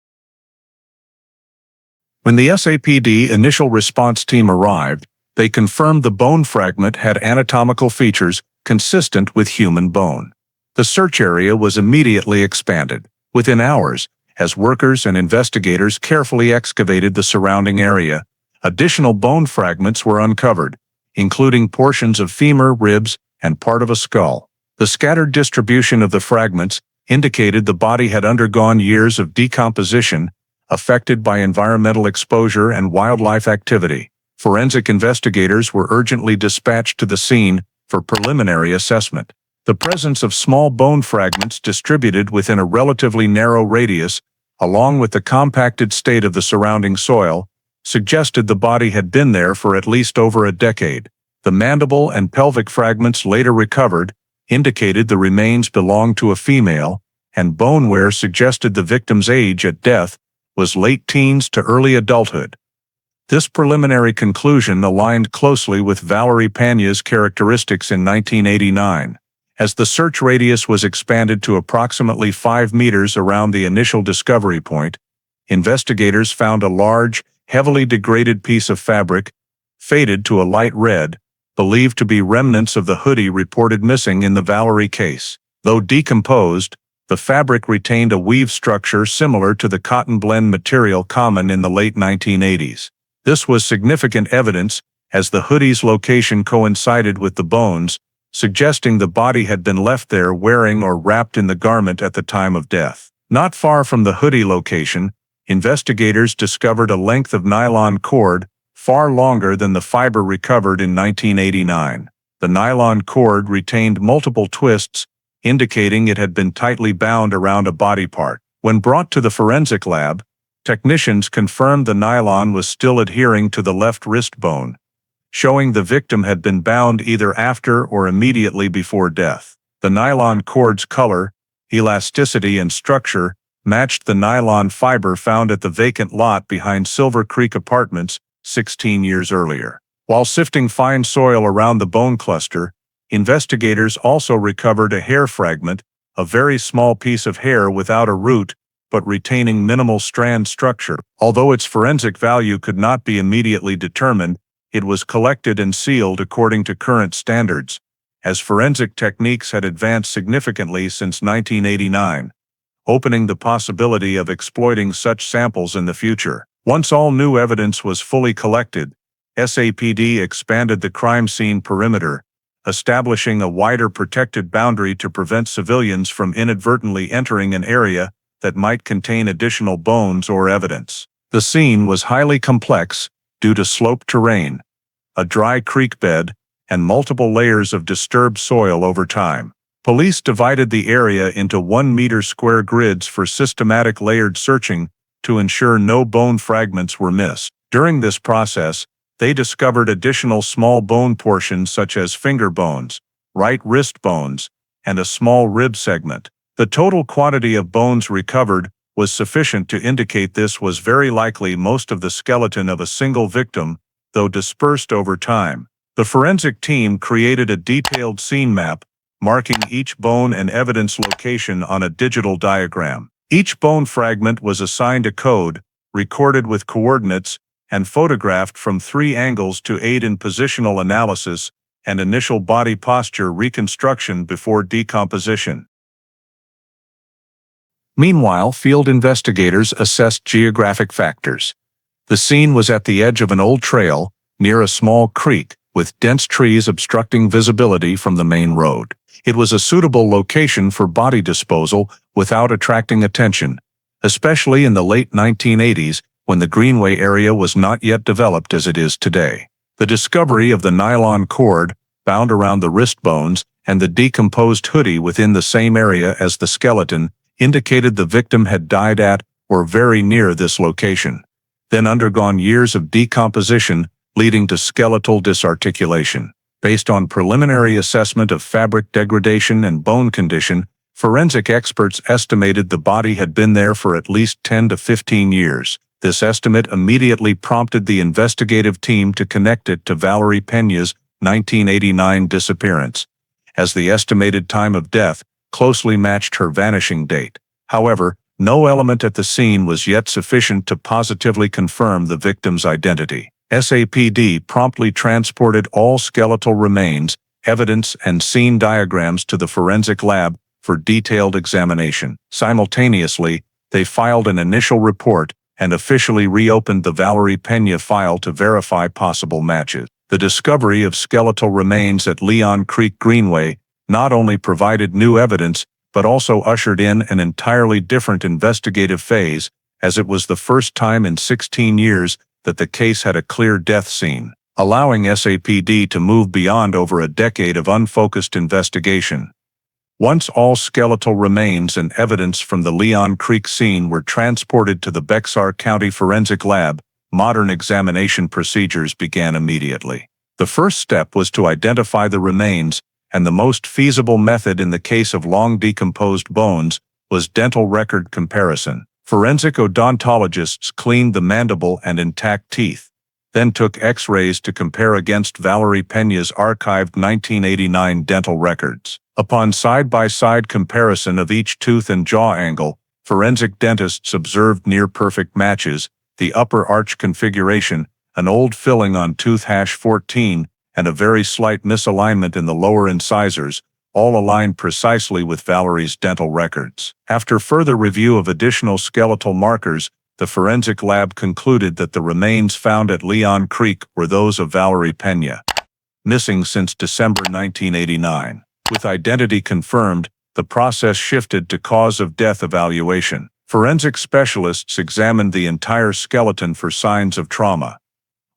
When the SAPD initial response team arrived, they confirmed the bone fragment had anatomical features consistent with human bone. The search area was immediately expanded. Within hours, as workers and investigators carefully excavated the surrounding area, additional bone fragments were uncovered, including portions of femur, ribs, and part of a skull. The scattered distribution of the fragments indicated the body had undergone years of decomposition, affected by environmental exposure and wildlife activity. Forensic investigators were urgently dispatched to the scene for preliminary assessment. The presence of small bone fragments distributed within a relatively narrow radius, along with the compacted state of the surrounding soil, suggested the body had been there for at least over a decade. The The mandible and pelvic fragments later recovered indicated the remains belonged to a female, and bone wear suggested the victim's age at death was late teens to early adulthood. This preliminary conclusion aligned closely with Valerie Peña's characteristics in 1989. As the search radius was expanded to approximately 5 meters around the initial discovery point, investigators found a large, heavily degraded piece of fabric, faded to a light red, believed to be remnants of the hoodie reported missing in the Valerie case. Though decomposed, the fabric retained a weave structure similar to the cotton blend material common in the late 1980s. This was significant evidence, as the hoodie's location coincided with the bones, suggesting the body had been left there wearing or wrapped in the garment at the time of death. Not far from the hoodie location, investigators discovered a length of nylon cord far longer than the fiber recovered in 1989. The nylon cord retained multiple twists, indicating it had been tightly bound around a body part. When brought to the forensic lab, technicians confirmed the nylon was still adhering to the left wrist bone, showing the victim had been bound either after or immediately before death. The nylon cord's color, elasticity, and structure matched the nylon fiber found at the vacant lot behind Silver Creek Apartments 16 years earlier. While sifting fine soil around the bone cluster, investigators also recovered a hair fragment, a very small piece of hair without a root, but retaining minimal strand structure. Although its forensic value could not be immediately determined, it was collected and sealed according to current standards, as forensic techniques had advanced significantly since 1989, opening the possibility of exploiting such samples in the future. Once all new evidence was fully collected, SAPD expanded the crime scene perimeter, establishing a wider protected boundary to prevent civilians from inadvertently entering an area that might contain additional bones or evidence. The scene was highly complex due to sloped terrain, a dry creek bed, and multiple layers of disturbed soil over time. Police divided the area into 1-meter square grids for systematic layered searching to ensure no bone fragments were missed. During this process, they discovered additional small bone portions such as finger bones, right wrist bones, and a small rib segment. The total quantity of bones recovered was sufficient to indicate this was very likely most of the skeleton of a single victim, though dispersed over time. The forensic team created a detailed scene map, marking each bone and evidence location on a digital diagram. Each bone fragment was assigned a code, recorded with coordinates, and photographed from 3 angles to aid in positional analysis and initial body posture reconstruction before decomposition. Meanwhile, field investigators assessed geographic factors. The scene was at the edge of an old trail, near a small creek, with dense trees obstructing visibility from the main road. It was a suitable location for body disposal without attracting attention, especially in the late 1980s when the Greenway area was not yet developed as it is today. The discovery of the nylon cord bound around the wrist bones and the decomposed hoodie within the same area as the skeleton indicated the victim had died at or very near this location, then undergone years of decomposition leading to skeletal disarticulation. Based on preliminary assessment of fabric degradation and bone condition, forensic experts estimated the body had been there for at least 10 to 15 years. This estimate immediately prompted the investigative team to connect it to Valerie Peña's 1989 disappearance, as the estimated time of death closely matched her vanishing date. However, no element at the scene was yet sufficient to positively confirm the victim's identity. SAPD promptly transported all skeletal remains, evidence, and scene diagrams to the forensic lab for detailed examination. Simultaneously, they filed an initial report and officially reopened the Valerie Peña file to verify possible matches. The discovery of skeletal remains at Leon Creek Greenway not only provided new evidence, but also ushered in an entirely different investigative phase, as it was the first time in 16 years that the case had a clear death scene, allowing SAPD to move beyond over a decade of unfocused investigation. Once all skeletal remains and evidence from the Leon Creek scene were transported to the Bexar County Forensic Lab, modern examination procedures began immediately. The first step was to identify the remains, and the most feasible method in the case of long decomposed bones was dental record comparison. Forensic odontologists cleaned the mandible and intact teeth, then took X-rays to compare against Valerie Peña's archived 1989 dental records. Upon side-by-side comparison of each tooth and jaw angle, forensic dentists observed near-perfect matches, the upper arch configuration, an old filling on tooth #14, and a very slight misalignment in the lower incisors, all aligned precisely with Valerie's dental records. After further review of additional skeletal markers, the forensic lab concluded that the remains found at Leon Creek were those of Valerie Peña, missing since December 1989. With identity confirmed, the process shifted to cause of death evaluation. Forensic specialists examined the entire skeleton for signs of trauma.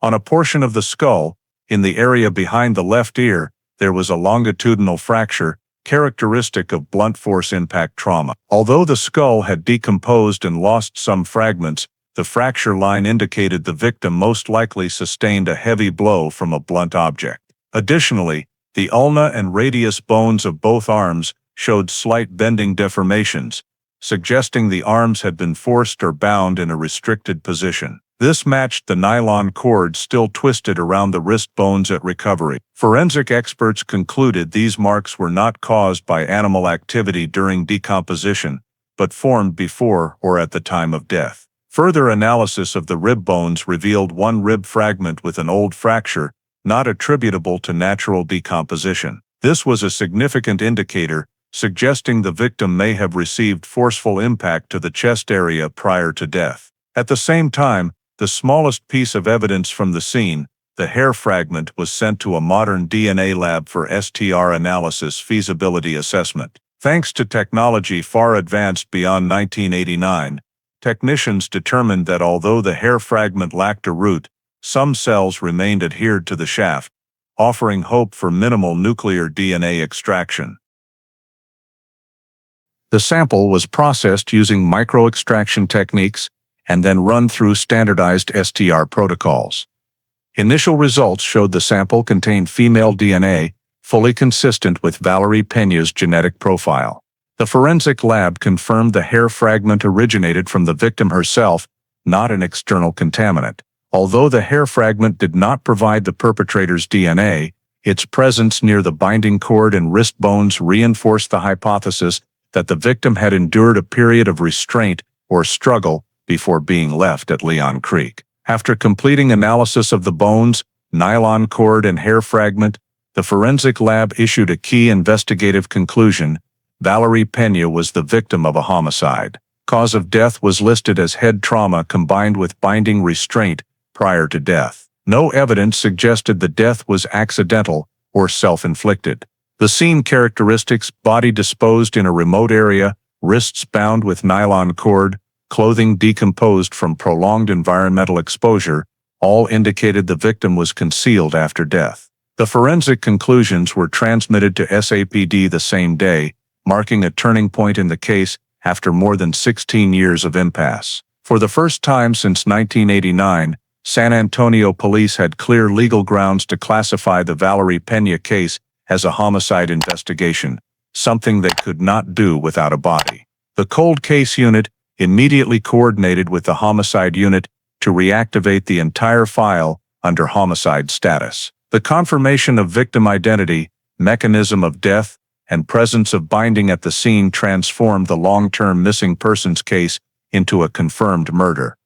On a portion of the skull, in the area behind the left ear, there was a longitudinal fracture, characteristic of blunt force impact trauma. Although the skull had decomposed and lost some fragments, the fracture line indicated the victim most likely sustained a heavy blow from a blunt object. Additionally, the ulna and radius bones of both arms showed slight bending deformations, suggesting the arms had been forced or bound in a restricted position. This matched the nylon cord still twisted around the wrist bones at recovery. Forensic experts concluded these marks were not caused by animal activity during decomposition, but formed before or at the time of death. Further analysis of the rib bones revealed one rib fragment with an old fracture, not attributable to natural decomposition. This was a significant indicator, suggesting the victim may have received forceful impact to the chest area prior to death. At the same time, the smallest piece of evidence from the scene, the hair fragment, was sent to a modern DNA lab for STR analysis feasibility assessment. Thanks to technology far advanced beyond 1989, technicians determined that although the hair fragment lacked a root, some cells remained adhered to the shaft, offering hope for minimal nuclear DNA extraction. The sample was processed using microextraction techniques and then run through standardized STR protocols. Initial results showed the sample contained female DNA, fully consistent with Valerie Peña's genetic profile. The forensic lab confirmed the hair fragment originated from the victim herself, not an external contaminant. Although the hair fragment did not provide the perpetrator's DNA, its presence near the binding cord and wrist bones reinforced the hypothesis that the victim had endured a period of restraint or struggle before being left at Leon Creek. After completing analysis of the bones, nylon cord, and hair fragment, the forensic lab issued a key investigative conclusion: Valerie Peña was the victim of a homicide. Cause of death was listed as head trauma combined with binding restraint prior to death. No evidence suggested the death was accidental or self-inflicted. The scene characteristics: body disposed in a remote area, wrists bound with nylon cord, clothing decomposed from prolonged environmental exposure, all indicated the victim was concealed after death. The forensic conclusions were transmitted to SAPD the same day, marking a turning point in the case after more than 16 years of impasse. For the first time since 1989, San Antonio police had clear legal grounds to classify the Valerie Peña case as a homicide investigation, something they could not do without a body. The cold case unit immediately coordinated with the homicide unit to reactivate the entire file under homicide status. The confirmation of victim identity, mechanism of death, and presence of binding at the scene transformed the long-term missing persons case into a confirmed murder,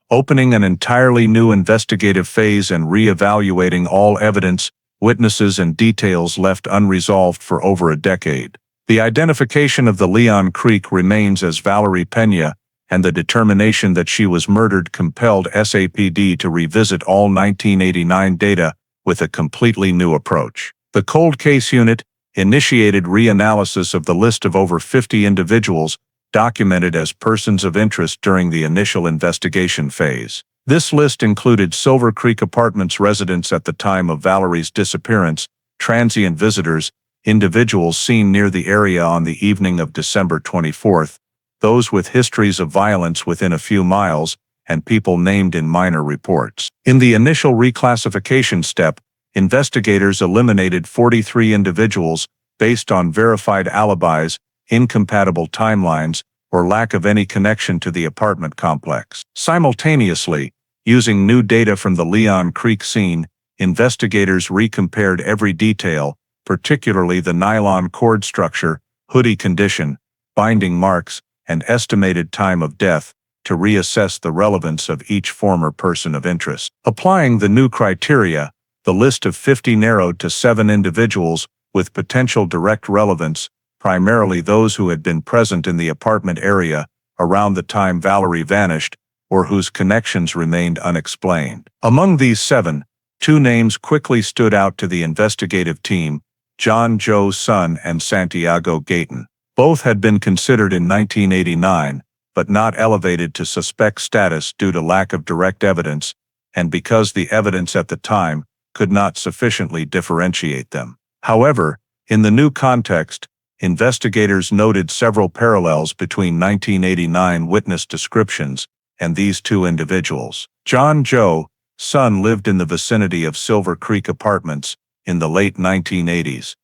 opening an entirely new investigative phase and re-evaluating all evidence, witnesses, and details left unresolved for over a decade. The identification of the Leon Creek remains as Valerie Peña, and the determination that she was murdered compelled SAPD to revisit all 1989 data with a completely new approach. The cold case unit initiated reanalysis of the list of over 50 individuals documented as persons of interest during the initial investigation phase. This list included Silver Creek Apartments residents at the time of Valerie's disappearance, transient visitors, individuals seen near the area on the evening of December 24th, those with histories of violence within a few miles, and people named in minor reports. In the initial reclassification step, investigators eliminated 43 individuals based on verified alibis, incompatible timelines, or lack of any connection to the apartment complex. Simultaneously, using new data from the Leon Creek scene, investigators recompared every detail, particularly the nylon cord structure, hoodie condition, binding marks, and estimated time of death, to reassess the relevance of each former person of interest. Applying the new criteria, the list of 50 narrowed to 7 individuals with potential direct relevance, primarily those who had been present in the apartment area around the time Valerie vanished or whose connections remained unexplained. Among these 7, 2 names quickly stood out to the investigative team: John Joe Sun and Santiago Gayton. Both had been considered in 1989, but not elevated to suspect status due to lack of direct evidence, and because the evidence at the time could not sufficiently differentiate them. However, in the new context, investigators noted several parallels between 1989 witness descriptions and these 2 individuals. John Joe Sun lived in the vicinity of Silver Creek Apartments in the late 1980s,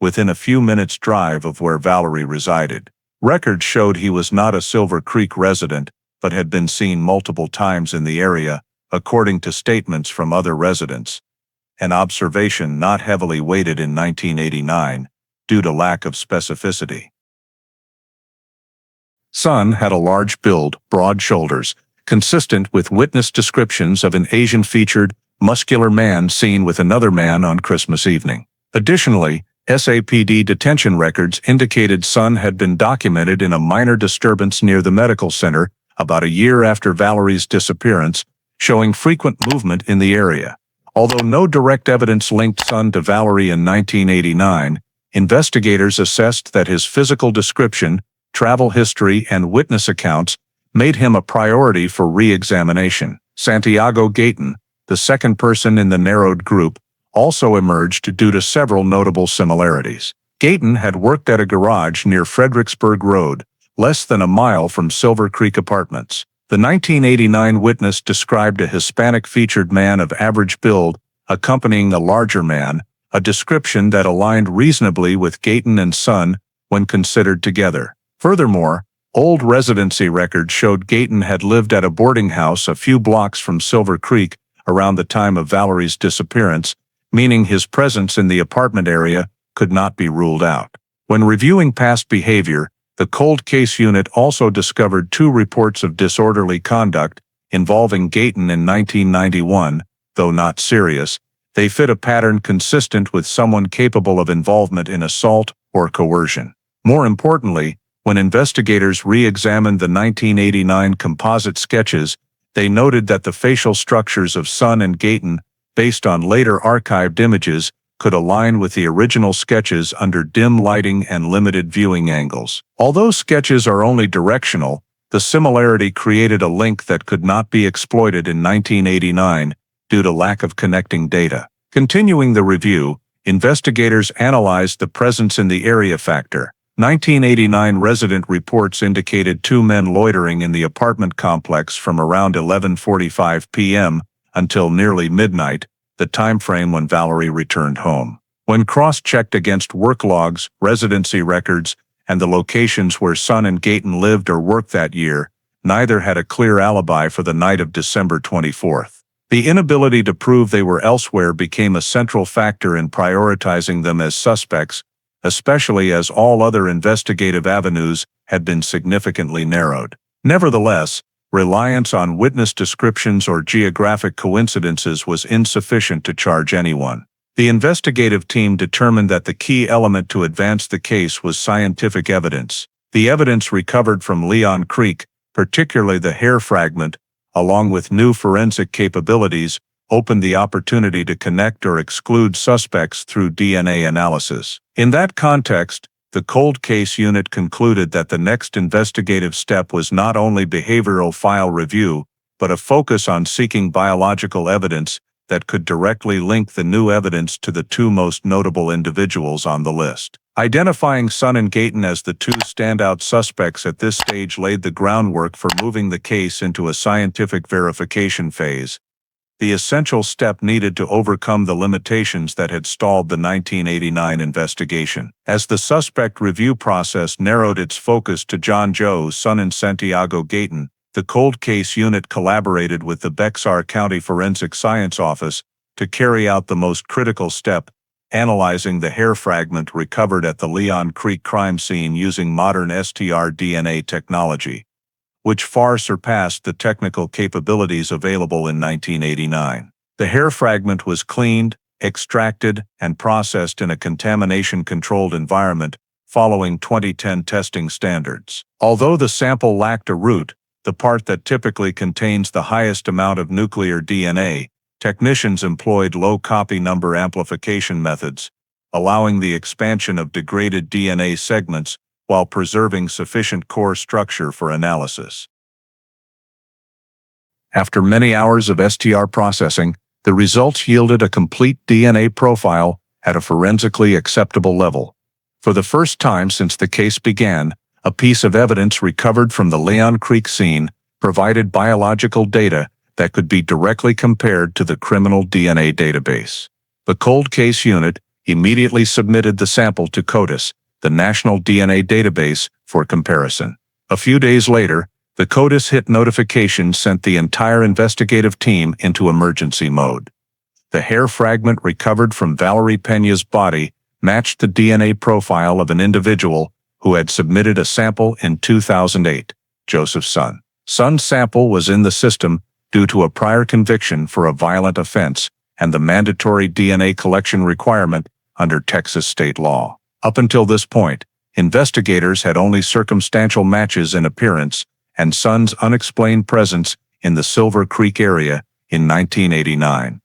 within a few minutes' drive of where Valerie resided. Records showed he was not a Silver Creek resident, but had been seen multiple times in the area, according to statements from other residents, an observation not heavily weighted in 1989 due to lack of specificity. Sun had a large build, broad shoulders, consistent with witness descriptions of an Asian-featured, muscular man seen with another man on Christmas evening. Additionally, SAPD detention records indicated Sun had been documented in a minor disturbance near the medical center about a year after Valerie's disappearance, showing frequent movement in the area. Although no direct evidence linked Sun to Valerie in 1989, investigators assessed that his physical description, travel history, and witness accounts made him a priority for re-examination. Santiago Gayton, the second person in the narrowed group, also emerged due to several notable similarities. Gayton had worked at a garage near Fredericksburg Road, less than a mile from Silver Creek Apartments. The 1989 witness described a Hispanic-featured man of average build accompanying a larger man, a description that aligned reasonably with Gayton and Sun when considered together. Furthermore, old residency records showed Gayton had lived at a boarding house a few blocks from Silver Creek around the time of Valerie's disappearance, meaning his presence in the apartment area could not be ruled out. When reviewing past behavior, the cold case unit also discovered 2 reports of disorderly conduct involving Gayton in 1991, though not serious. They fit a pattern consistent with someone capable of involvement in assault or coercion. More importantly, when investigators re-examined the 1989 composite sketches, they noted that the facial structures of Sun and Gayton, based on later archived images, could align with the original sketches under dim lighting and limited viewing angles. Although sketches are only directional, the similarity created a link that could not be exploited in 1989 due to lack of connecting data. Continuing the review, investigators analyzed the presence in the area factor. 1989 resident reports indicated 2 men loitering in the apartment complex from around 11:45 p.m. until nearly midnight, the timeframe when Valerie returned home. When cross-checked against work logs, residency records, and the locations where Sun and Gayton lived or worked that year, neither had a clear alibi for the night of December 24th. The inability to prove they were elsewhere became a central factor in prioritizing them as suspects, especially as all other investigative avenues had been significantly narrowed. Nevertheless, reliance on witness descriptions or geographic coincidences was insufficient to charge anyone. The investigative team determined that the key element to advance the case was scientific evidence. The evidence recovered from Leon Creek, particularly the hair fragment, along with new forensic capabilities, opened the opportunity to connect or exclude suspects through DNA analysis. In that context, the cold case unit concluded that the next investigative step was not only behavioral file review, but a focus on seeking biological evidence that could directly link the new evidence to the 2 most notable individuals on the list. Identifying Sun and Gayton as the 2 standout suspects at this stage laid the groundwork for moving the case into a scientific verification phase. the essential step needed to overcome the limitations that had stalled the 1989 investigation. As the suspect review process narrowed its focus to John Joe's son and Santiago Gayton, the cold case unit collaborated with the Bexar County Forensic Science Office to carry out the most critical step, analyzing the hair fragment recovered at the Leon Creek crime scene using modern STR-DNA technology, which far surpassed the technical capabilities available in 1989. The hair fragment was cleaned, extracted, and processed in a contamination-controlled environment following 2010 testing standards. Although the sample lacked a root, the part that typically contains the highest amount of nuclear DNA, technicians employed low copy number amplification methods, allowing the expansion of degraded DNA segments while preserving sufficient core structure for analysis. After many hours of STR processing, the results yielded a complete DNA profile at a forensically acceptable level. For the first time since the case began, a piece of evidence recovered from the Leon Creek scene provided biological data that could be directly compared to the criminal DNA database. The cold case unit immediately submitted the sample to CODIS, the National DNA Database, for comparison. A few days later, the CODIS hit notification sent the entire investigative team into emergency mode. The hair fragment recovered from Valerie Peña's body matched the DNA profile of an individual who had submitted a sample in 2008, Joseph's son. Son's sample was in the system due to a prior conviction for a violent offense and the mandatory DNA collection requirement under Texas state law. Up until this point, investigators had only circumstantial matches in appearance and Son's unexplained presence in the Silver Creek area in 1989.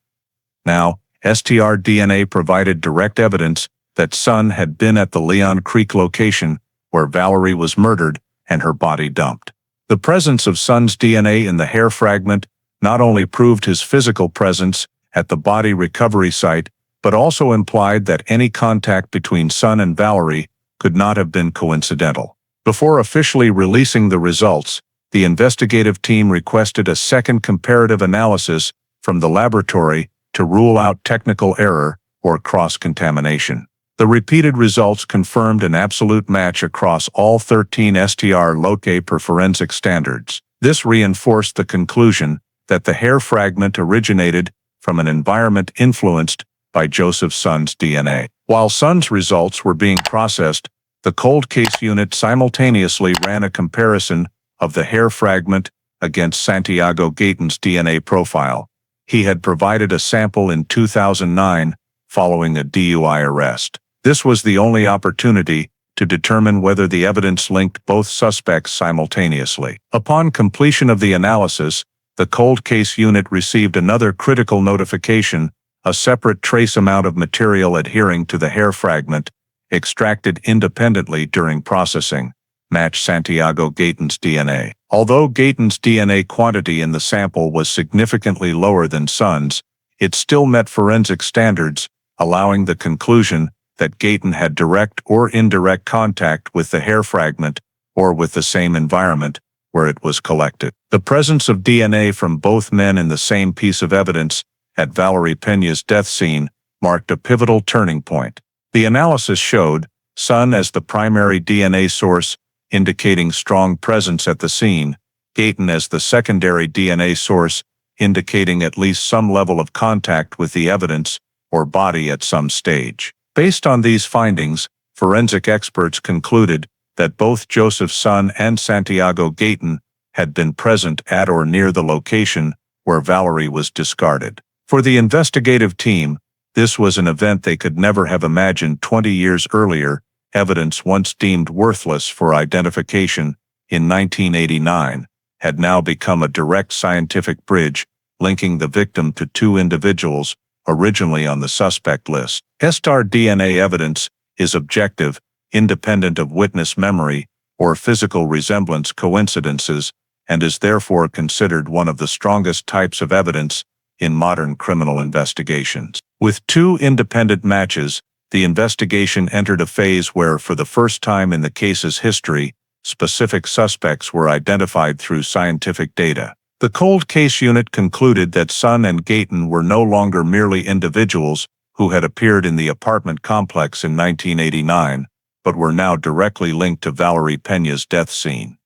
Now, STR DNA provided direct evidence that Son had been at the Leon Creek location where Valerie was murdered and her body dumped. The presence of Son's DNA in the hair fragment not only proved his physical presence at the body recovery site, but also implied that any contact between Son and Valerie could not have been coincidental. Before officially releasing the results, the investigative team requested a second comparative analysis from the laboratory to rule out technical error or cross-contamination. The repeated results confirmed an absolute match across all 13 STR loci per forensic standards. This reinforced the conclusion that the hair fragment originated from an environment influenced by Joseph's son's DNA. While Son's results were being processed, the cold case unit simultaneously ran a comparison of the hair fragment against Santiago Gayton's DNA profile. He had provided a sample in 2009 following a DUI arrest. This was the only opportunity to determine whether the evidence linked both suspects simultaneously. Upon completion of the analysis, the cold case unit received another critical notification: a separate trace amount of material adhering to the hair fragment, extracted independently during processing, matched Santiago Gayton's DNA. Although Gayton's DNA quantity in the sample was significantly lower than Son's, it still met forensic standards, allowing the conclusion that Gayton had direct or indirect contact with the hair fragment or with the same environment where it was collected. The presence of DNA from both men in the same piece of evidence at Valerie Peña's death scene marked a pivotal turning point. The analysis showed Son as the primary DNA source, indicating strong presence at the scene, Gayton as the secondary DNA source, indicating at least some level of contact with the evidence or body at some stage. Based on these findings, forensic experts concluded that both Joseph's son and Santiago Gayton had been present at or near the location where Valerie was discarded. For the investigative team, this was an event they could never have imagined 20 years earlier. Evidence once deemed worthless for identification in 1989 had now become a direct scientific bridge linking the victim to two individuals originally on the suspect list. STR DNA evidence is objective, independent of witness memory or physical resemblance coincidences, and is therefore considered one of the strongest types of evidence in modern criminal investigations. With two independent matches, the investigation entered a phase where, for the first time in the case's history, specific suspects were identified through scientific data. The cold case unit concluded that Sun and Gayton were no longer merely individuals who had appeared in the apartment complex in 1989, but were now directly linked to Valerie Peña's death scene.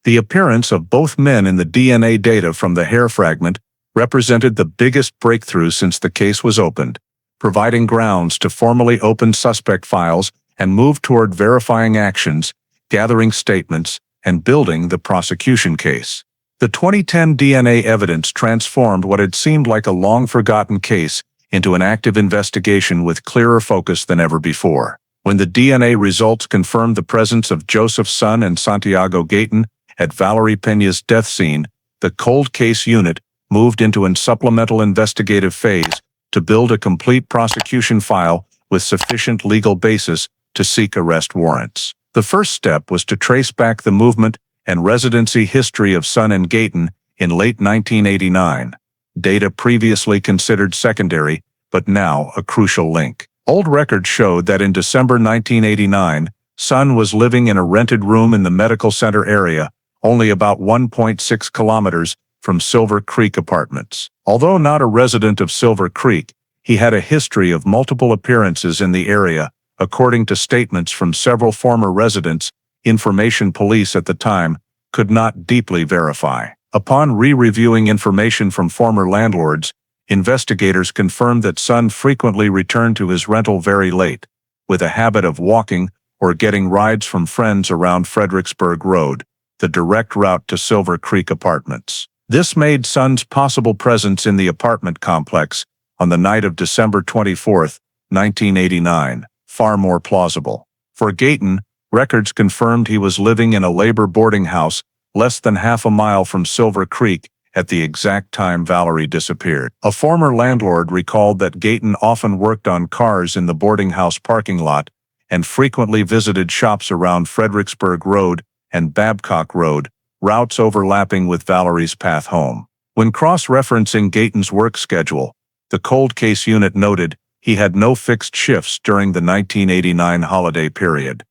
The appearance of both men in the DNA data from the hair fragment represented the biggest breakthrough since the case was opened, providing grounds to formally open suspect files and move toward verifying actions, gathering statements, and building the prosecution case. The 2010 DNA evidence transformed what had seemed like a long-forgotten case into an active investigation with clearer focus than ever before. When the DNA results confirmed the presence of Joseph Sun and Santiago Gayton at Valerie Peña's death scene, the cold case unit moved into a supplemental investigative phase to build a complete prosecution file with sufficient legal basis to seek arrest warrants. The first step was to trace back the movement and residency history of Sun and Gayton in late 1989, data previously considered secondary, but now a crucial link. Old records showed that in December 1989, Sun was living in a rented room in the medical center area, only about 1.6 kilometers from Silver Creek Apartments. Although not a resident of Silver Creek, he had a history of multiple appearances in the area, according to statements from several former residents. Information police at the time could not deeply verify. Upon re-reviewing information from former landlords, investigators confirmed that Sun frequently returned to his rental very late, with a habit of walking or getting rides from friends around Fredericksburg Road, the direct route to Silver Creek Apartments. This made Sun's possible presence in the apartment complex on the night of December 24, 1989, far more plausible. For Gayton, records confirmed he was living in a labor boarding house less than half a mile from Silver Creek at the exact time Valerie disappeared. A former landlord recalled that Gayton often worked on cars in the boarding house parking lot and frequently visited shops around Fredericksburg Road and Babcock Road, routes overlapping with Valerie's path home. When cross-referencing Gayton's work schedule, the cold case unit noted he had no fixed shifts during the 1989 holiday period,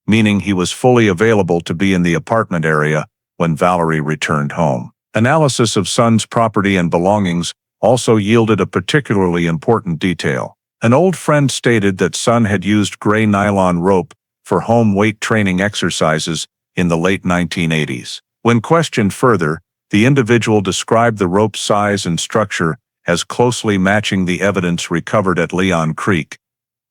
meaning he was fully available to be in the apartment area when Valerie returned home. Analysis of Sun's property and belongings also yielded a particularly important detail. An old friend stated that Sun had used gray nylon rope for home weight training exercises in the late 1980s. When questioned further, the individual described the rope's size and structure as closely matching the evidence recovered at Leon Creek,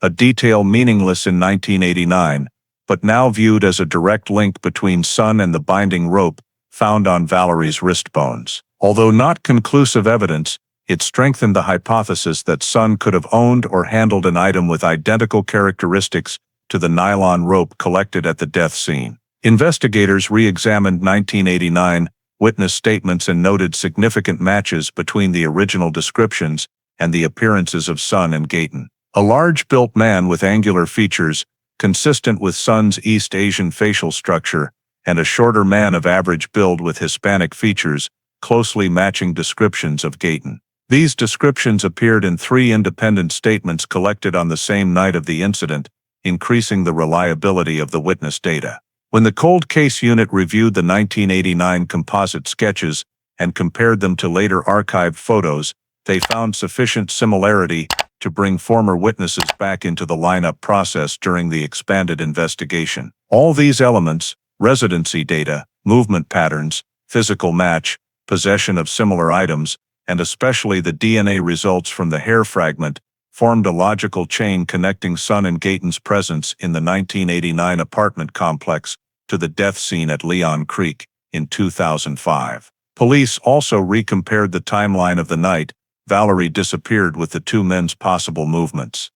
a detail meaningless in 1989, but now viewed as a direct link between Sun and the binding rope found on Valerie's wrist bones. Although not conclusive evidence, it strengthened the hypothesis that Sun could have owned or handled an item with identical characteristics to the nylon rope collected at the death scene. Investigators re-examined 1989 witness statements and noted significant matches between the original descriptions and the appearances of Sun and Gayton. A large-built man with angular features, consistent with Sun's East Asian facial structure, and a shorter man of average build with Hispanic features, closely matching descriptions of Gayton. These descriptions appeared in 3 independent statements collected on the same night of the incident, increasing the reliability of the witness data. When the cold case unit reviewed the 1989 composite sketches and compared them to later archived photos, they found sufficient similarity to bring former witnesses back into the lineup process during the expanded investigation. All these elements, residency data, movement patterns, physical match, possession of similar items, and especially the DNA results from the hair fragment, formed a logical chain connecting Sun and Gayton's presence in the 1989 apartment complex to the death scene at Leon Creek in 2005. Police also recompared the timeline of the night Valerie disappeared with the 2 men's possible movements.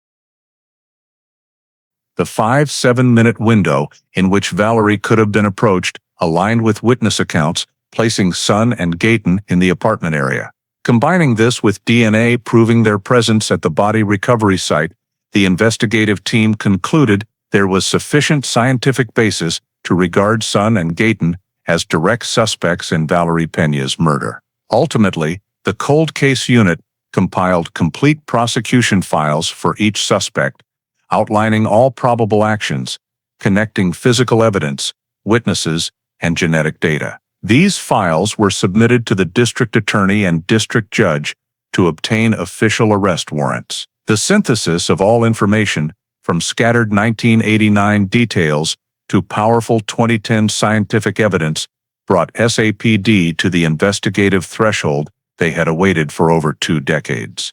The 5-7-minute window in which Valerie could have been approached aligned with witness accounts, placing Sun and Gayton in the apartment area. Combining this with DNA proving their presence at the body recovery site, the investigative team concluded there was sufficient scientific basis to regard Sun and Gayton as direct suspects in Valerie Peña's murder. Ultimately, the cold case unit compiled complete prosecution files for each suspect, outlining all probable actions, connecting physical evidence, witnesses, and genetic data. These files were submitted to the district attorney and district judge to obtain official arrest warrants. The synthesis of all information, from scattered 1989 details to powerful 2010 scientific evidence, brought SAPD to the investigative threshold they had awaited for over 2 decades.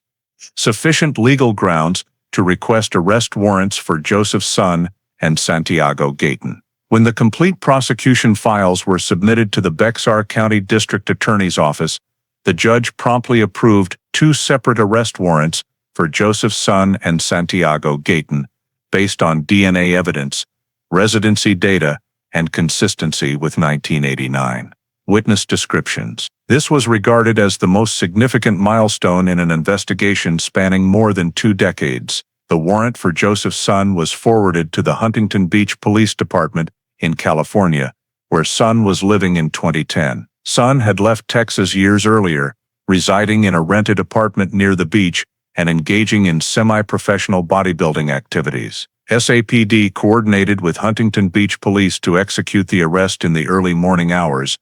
Sufficient legal grounds to request arrest warrants for Joseph's son and Santiago Gayton. When the complete prosecution files were submitted to the Bexar County District Attorney's Office, the judge promptly approved 2 separate arrest warrants for Joseph's son and Santiago Gayton, based on DNA evidence, residency data, and consistency with 1989 witness descriptions. This was regarded as the most significant milestone in an investigation spanning more than 2 decades. The warrant for Joseph's son was forwarded to the Huntington Beach Police Department in California, where Son was living in 2010. Son had left Texas years earlier, residing in a rented apartment near the beach and engaging in semi-professional bodybuilding activities. SAPD coordinated with Huntington Beach Police to execute the arrest in the early morning hours,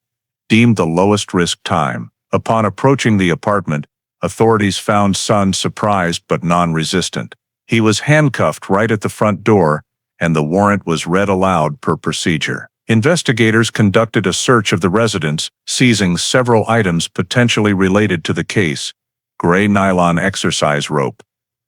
deemed the lowest risk time. Upon approaching the apartment, authorities found Son surprised but non-resistant. He was handcuffed right at the front door, and the warrant was read aloud per procedure. Investigators conducted a search of the residence, seizing several items potentially related to the case: gray nylon exercise rope,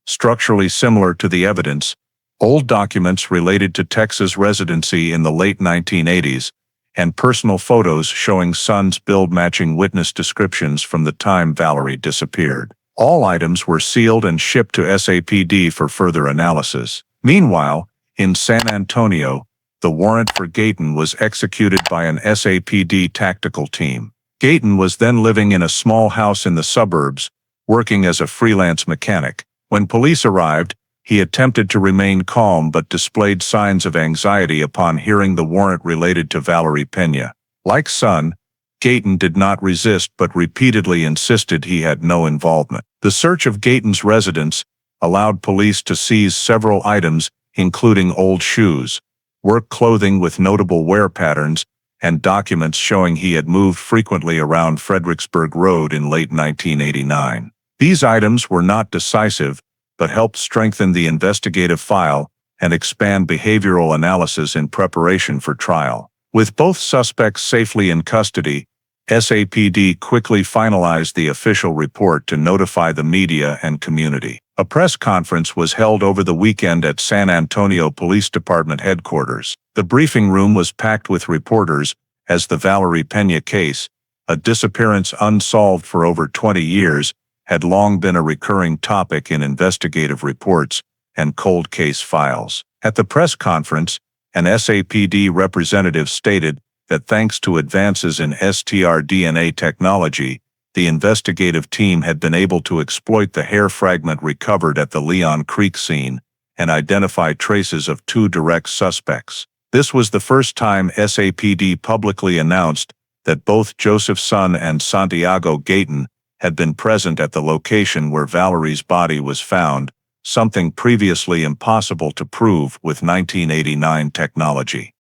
structurally similar to the evidence, old documents related to Texas residency in the late 1980s, and personal photos showing Son's build matching witness descriptions from the time Valerie disappeared. All items were sealed and shipped to SAPD for further analysis. Meanwhile, in San Antonio, the warrant for Gayton was executed by an SAPD tactical team. Gayton was then living in a small house in the suburbs, working as a freelance mechanic. When police arrived, he attempted to remain calm but displayed signs of anxiety upon hearing the warrant related to Valerie Peña. Like Son, Gayton did not resist but repeatedly insisted he had no involvement. The search of Gayton's residence allowed police to seize several items, including old shoes, work clothing with notable wear patterns, and documents showing he had moved frequently around Fredericksburg Road in late 1989. These items were not decisive, but helped strengthen the investigative file and expand behavioral analysis in preparation for trial. With both suspects safely in custody, SAPD quickly finalized the official report to notify the media and community. A press conference was held over the weekend at San Antonio Police Department headquarters. The briefing room was packed with reporters, as the Valerie Peña case, a disappearance unsolved for over 20 years, had long been a recurring topic in investigative reports and cold case files. At the press conference, an SAPD representative stated that thanks to advances in STR-DNA technology, the investigative team had been able to exploit the hair fragment recovered at the Leon Creek scene and identify traces of 2 direct suspects. This was the first time SAPD publicly announced that both Joseph's son and Santiago Gayton had been present at the location where Valerie's body was found, something previously impossible to prove with 1989 technology.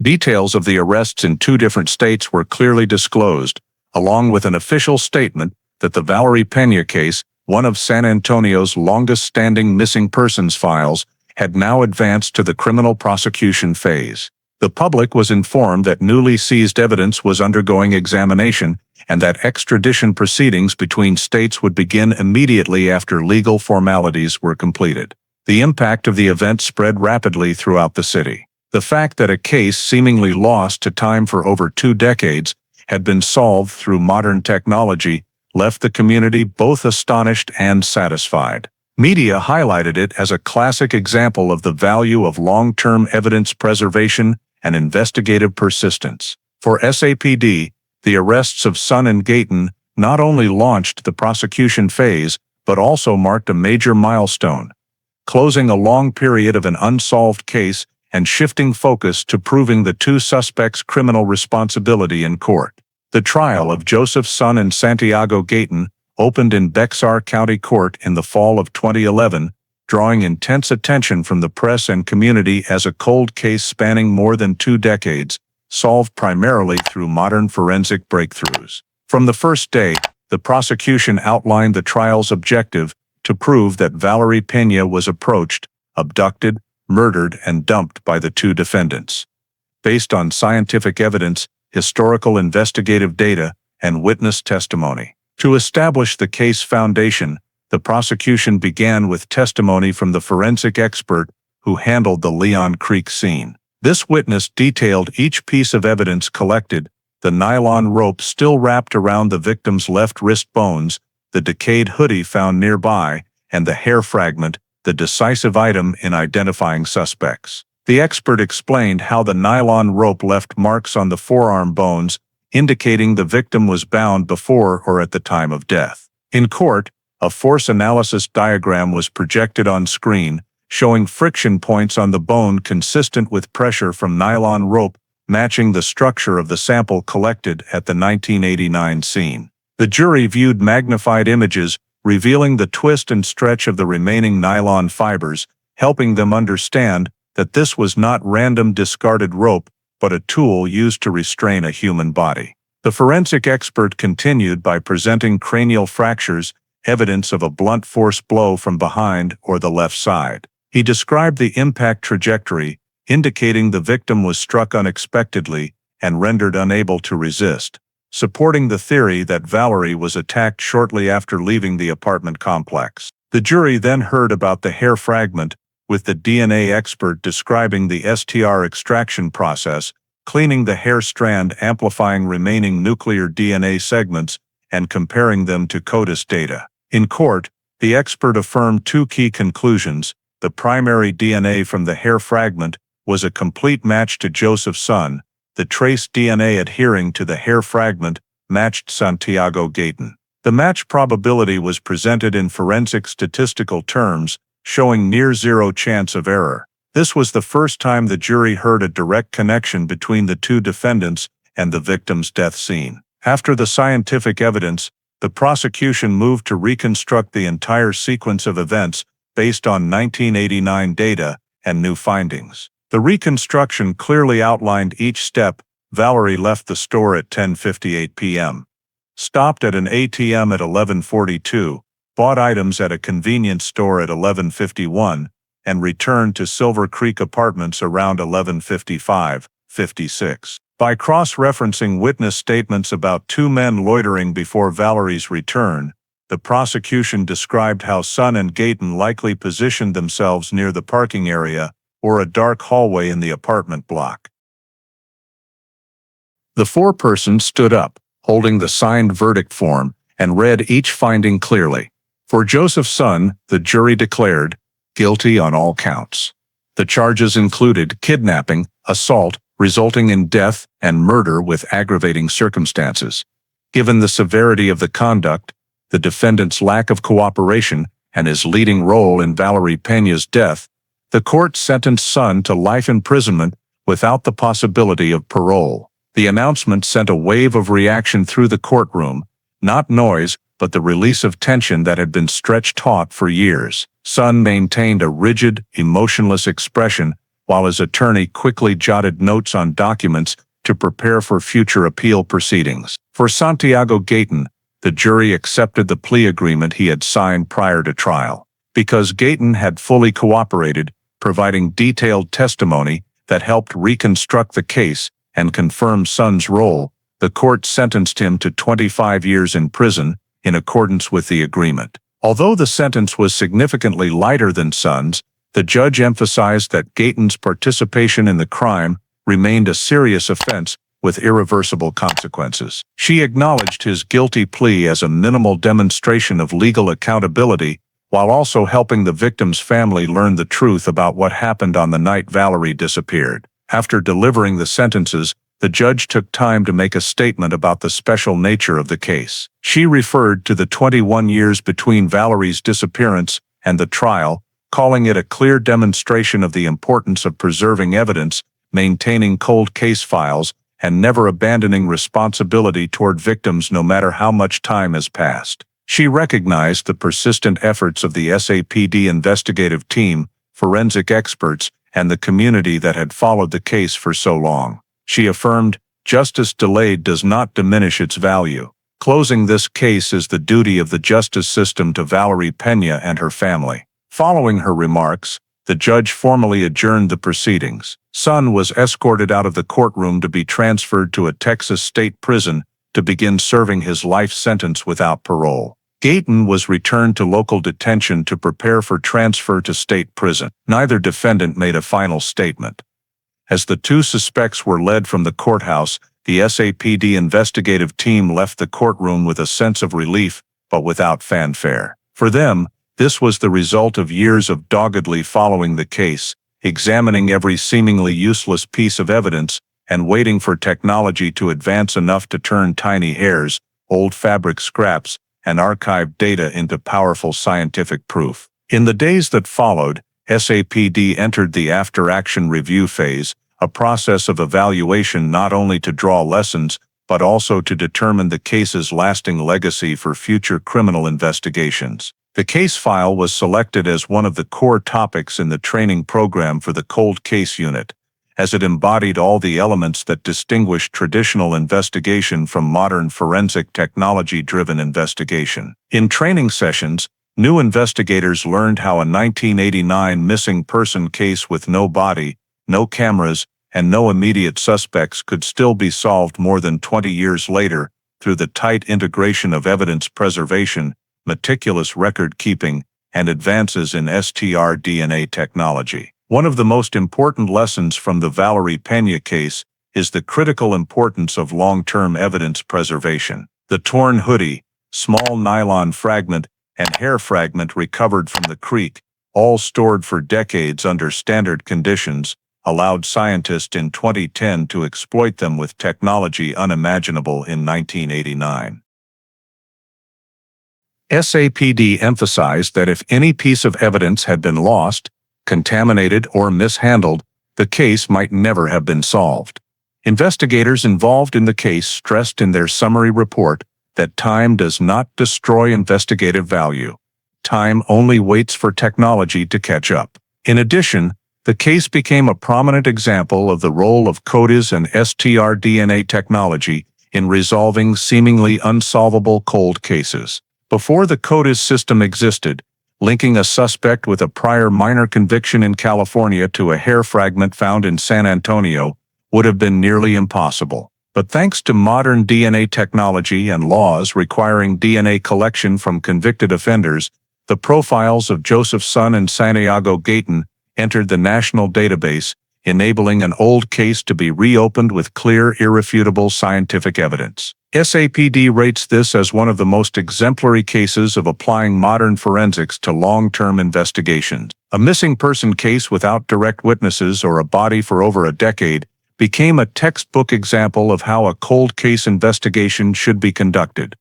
Details of the arrests in 2 different states were clearly disclosed, along with an official statement that the Valerie Peña case, one of San Antonio's longest-standing missing persons files, had now advanced to the criminal prosecution phase. The public was informed that newly seized evidence was undergoing examination and that extradition proceedings between states would begin immediately after legal formalities were completed. The impact of the event spread rapidly throughout the city. The fact that a case seemingly lost to time for over 2 decades had been solved through modern technology left the community both astonished and satisfied. Media highlighted it as a classic example of the value of long-term evidence preservation and investigative persistence. For SAPD, the arrests of Son and Gayton not only launched the prosecution phase, but also marked a major milestone, closing a long period of an unsolved case and shifting focus to proving the 2 suspects' criminal responsibility in court. The trial of Joseph's son and Santiago Gayton opened in Bexar County Court in the fall of 2011, drawing intense attention from the press and community as a cold case spanning more than 2 decades solved primarily through modern forensic breakthroughs. From the first day, the prosecution outlined the trial's objective to prove that Valerie Peña was approached, abducted, murdered, and dumped by the two defendants. Based on scientific evidence, historical investigative data, and witness testimony. To establish the case foundation, the prosecution began with testimony from the forensic expert who handled the Leon Creek scene. This witness detailed each piece of evidence collected: the nylon rope still wrapped around the victim's left wrist bones, the decayed hoodie found nearby, and the hair fragment, the decisive item in identifying suspects. The expert explained how the nylon rope left marks on the forearm bones, indicating the victim was bound before or at the time of death. In court, a force analysis diagram was projected on screen, showing friction points on the bone consistent with pressure from nylon rope, matching the structure of the sample collected at the 1989 scene. The jury viewed magnified images, revealing the twist and stretch of the remaining nylon fibers, helping them understand that this was not random discarded rope, but a tool used to restrain a human body. The forensic expert continued by presenting cranial fractures, evidence of a blunt force blow from behind or the left side. He described the impact trajectory, indicating the victim was struck unexpectedly and rendered unable to resist, supporting the theory that Valerie was attacked shortly after leaving the apartment complex. The jury then heard about the hair fragment, with the DNA expert describing the STR extraction process, cleaning the hair strand, amplifying remaining nuclear DNA segments, and comparing them to CODIS data. In court, the expert affirmed two key conclusions. The primary DNA from the hair fragment was a complete match to Joseph's son. The trace DNA adhering to the hair fragment matched Santiago Gayton. The match probability was presented in forensic statistical terms, showing near zero chance of error. This was the first time the jury heard a direct connection between the two defendants and the victim's death scene. After the scientific evidence, the prosecution moved to reconstruct the entire sequence of events based on 1989 data and new findings. The reconstruction clearly outlined each step. Valerie left the store at 10:58 p.m., stopped at an ATM at 11:42, bought items at a convenience store at 11:51, and returned to Silver Creek Apartments around 11:55-56. By cross-referencing witness statements about two men loitering before Valerie's return, the prosecution described how Son and Gayton likely positioned themselves near the parking area or a dark hallway in the apartment block. The four persons stood up, holding the signed verdict form, and read each finding clearly. For Joseph's son, the jury declared guilty on all counts. The charges included kidnapping, assault, resulting in death, and murder with aggravating circumstances. Given the severity of the conduct, the defendant's lack of cooperation, and his leading role in Valerie Peña's death, the court sentenced Son to life imprisonment without the possibility of parole. The announcement sent a wave of reaction through the courtroom, not noise, but the release of tension that had been stretched taut for years. Son maintained a rigid, emotionless expression, while his attorney quickly jotted notes on documents to prepare for future appeal proceedings. For Santiago Gayton, the jury accepted the plea agreement he had signed prior to trial. Because Gayton had fully cooperated, providing detailed testimony that helped reconstruct the case and confirm Son's role, the court sentenced him to 25 years in prison in accordance with the agreement. Although the sentence was significantly lighter than Son's, the judge emphasized that Gayton's participation in the crime remained a serious offense with irreversible consequences. She acknowledged his guilty plea as a minimal demonstration of legal accountability, while also helping the victim's family learn the truth about what happened on the night Valerie disappeared. After delivering the sentences, the judge took time to make a statement about the special nature of the case. She referred to the 21 years between Valerie's disappearance and the trial, calling it a clear demonstration of the importance of preserving evidence, maintaining cold case files, and never abandoning responsibility toward victims no matter how much time has passed. She recognized the persistent efforts of the SAPD investigative team, forensic experts, and the community that had followed the case for so long. She affirmed, "Justice delayed does not diminish its value." Closing this case is the duty of the justice system to Valerie Peña and her family. Following her remarks, the judge formally adjourned the proceedings. Son was escorted out of the courtroom to be transferred to a Texas state prison to begin serving his life sentence without parole. Gayton was returned to local detention to prepare for transfer to state prison. Neither defendant made a final statement. As the two suspects were led from the courthouse, the SAPD investigative team left the courtroom with a sense of relief, but without fanfare. For them, this was the result of years of doggedly following the case, examining every seemingly useless piece of evidence, and waiting for technology to advance enough to turn tiny hairs, old fabric scraps, and archived data into powerful scientific proof. In the days that followed, SAPD entered the after-action review phase, a process of evaluation not only to draw lessons, but also to determine the case's lasting legacy for future criminal investigations. The case file was selected as one of the core topics in the training program for the Cold Case Unit, as it embodied all the elements that distinguish traditional investigation from modern forensic technology-driven investigation. In training sessions, new investigators learned how a 1989 missing person case with no body, no cameras, and no immediate suspects could still be solved more than 20 years later through the tight integration of evidence preservation, meticulous record-keeping, and advances in STR-DNA technology. One of the most important lessons from the Valerie Peña case is the critical importance of long-term evidence preservation. The torn hoodie, small nylon fragment, and hair fragment recovered from the creek, all stored for decades under standard conditions, allowed scientists in 2010 to exploit them with technology unimaginable in 1989. SAPD emphasized that if any piece of evidence had been lost, contaminated, or mishandled, the case might never have been solved. Investigators involved in the case stressed in their summary report that time does not destroy investigative value. Time only waits for technology to catch up. In addition, the case became a prominent example of the role of CODIS and STR-DNA technology in resolving seemingly unsolvable cold cases. Before the CODIS system existed, linking a suspect with a prior minor conviction in California to a hair fragment found in San Antonio would have been nearly impossible. But thanks to modern DNA technology and laws requiring DNA collection from convicted offenders, the profiles of Joseph Son and Santiago Gayton entered the national database, enabling an old case to be reopened with clear, irrefutable scientific evidence. SAPD rates this as one of the most exemplary cases of applying modern forensics to long-term investigations. A missing person case without direct witnesses or a body for over a decade became a textbook example of how a cold case investigation should be conducted.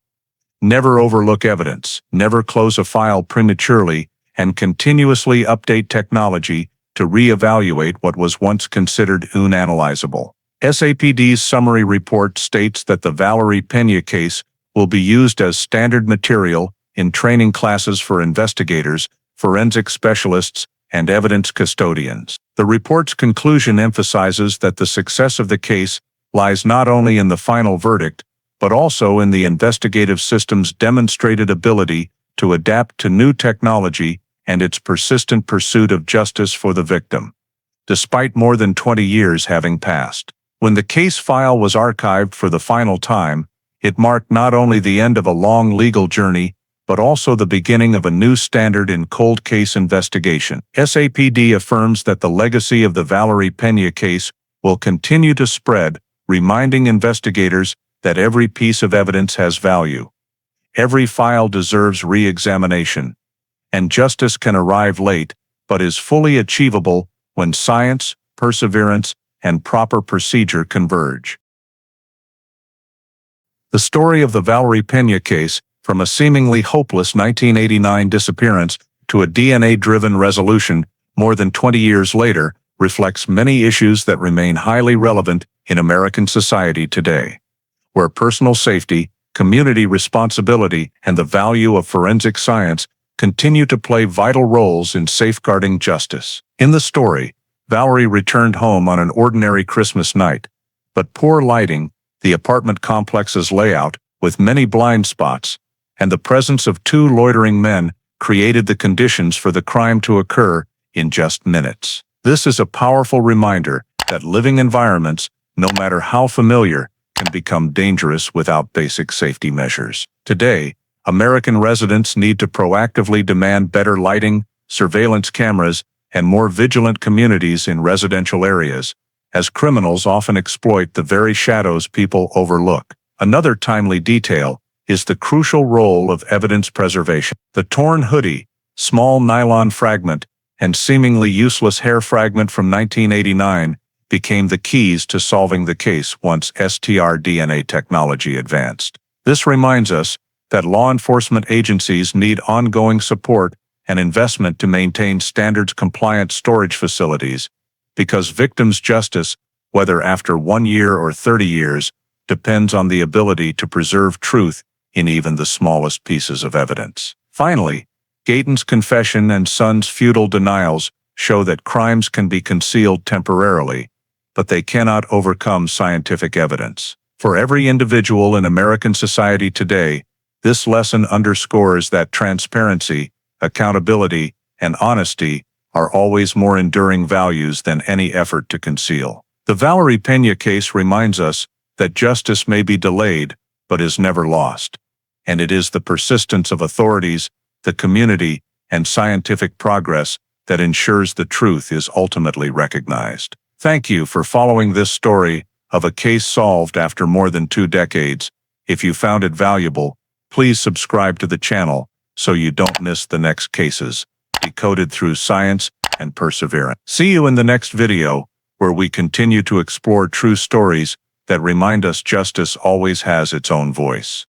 Never overlook evidence, never close a file prematurely, and continuously update technology to re-evaluate what was once considered unanalyzable. SAPD's summary report states that the Valerie Peña case will be used as standard material in training classes for investigators, forensic specialists, and evidence custodians. The report's conclusion emphasizes that the success of the case lies not only in the final verdict, but also in the investigative system's demonstrated ability to adapt to new technology and its persistent pursuit of justice for the victim. Despite more than 20 years having passed, when the case file was archived for the final time, it marked not only the end of a long legal journey, but also the beginning of a new standard in cold case investigation. SAPD affirms that the legacy of the Valerie Peña case will continue to spread, reminding investigators that every piece of evidence has value. Every file deserves re-examination, and justice can arrive late, but is fully achievable when science, perseverance, and proper procedure converge. The story of the Valerie Peña case, from a seemingly hopeless 1989 disappearance to a DNA-driven resolution more than 20 years later, reflects many issues that remain highly relevant in American society today, where personal safety, community responsibility, and the value of forensic science continue to play vital roles in safeguarding justice. In the story, Valerie returned home on an ordinary Christmas night, But poor lighting, the apartment complex's layout, with many blind spots, and the presence of two loitering men created the conditions for the crime to occur in just minutes. This is a powerful reminder that living environments, no matter how familiar, can become dangerous without basic safety measures. Today, American residents need to proactively demand better lighting, surveillance cameras, and more vigilant communities in residential areas, as criminals often exploit the very shadows people overlook. Another timely detail is the crucial role of evidence preservation. The torn hoodie, small nylon fragment, and seemingly useless hair fragment from 1989 became the keys to solving the case once DNA technology advanced. This reminds us that law enforcement agencies need ongoing support and investment to maintain standards-compliant storage facilities, because victims' justice, whether after 1 year or 30 years, depends on the ability to preserve truth in even the smallest pieces of evidence. Finally, Gayton's confession and son's futile denials show that crimes can be concealed temporarily, but they cannot overcome scientific evidence. For every individual in American society today, this lesson underscores that transparency, accountability, and honesty are always more enduring values than any effort to conceal. The Valerie Peña case reminds us that justice may be delayed, but is never lost. And it is the persistence of authorities, the community, and scientific progress that ensures the truth is ultimately recognized. Thank you for following this story of a case solved after more than 2 decades. If you found it valuable, please subscribe to the channel so you don't miss the next cases, decoded through science and perseverance. See you in the next video, where we continue to explore true stories that remind us justice always has its own voice.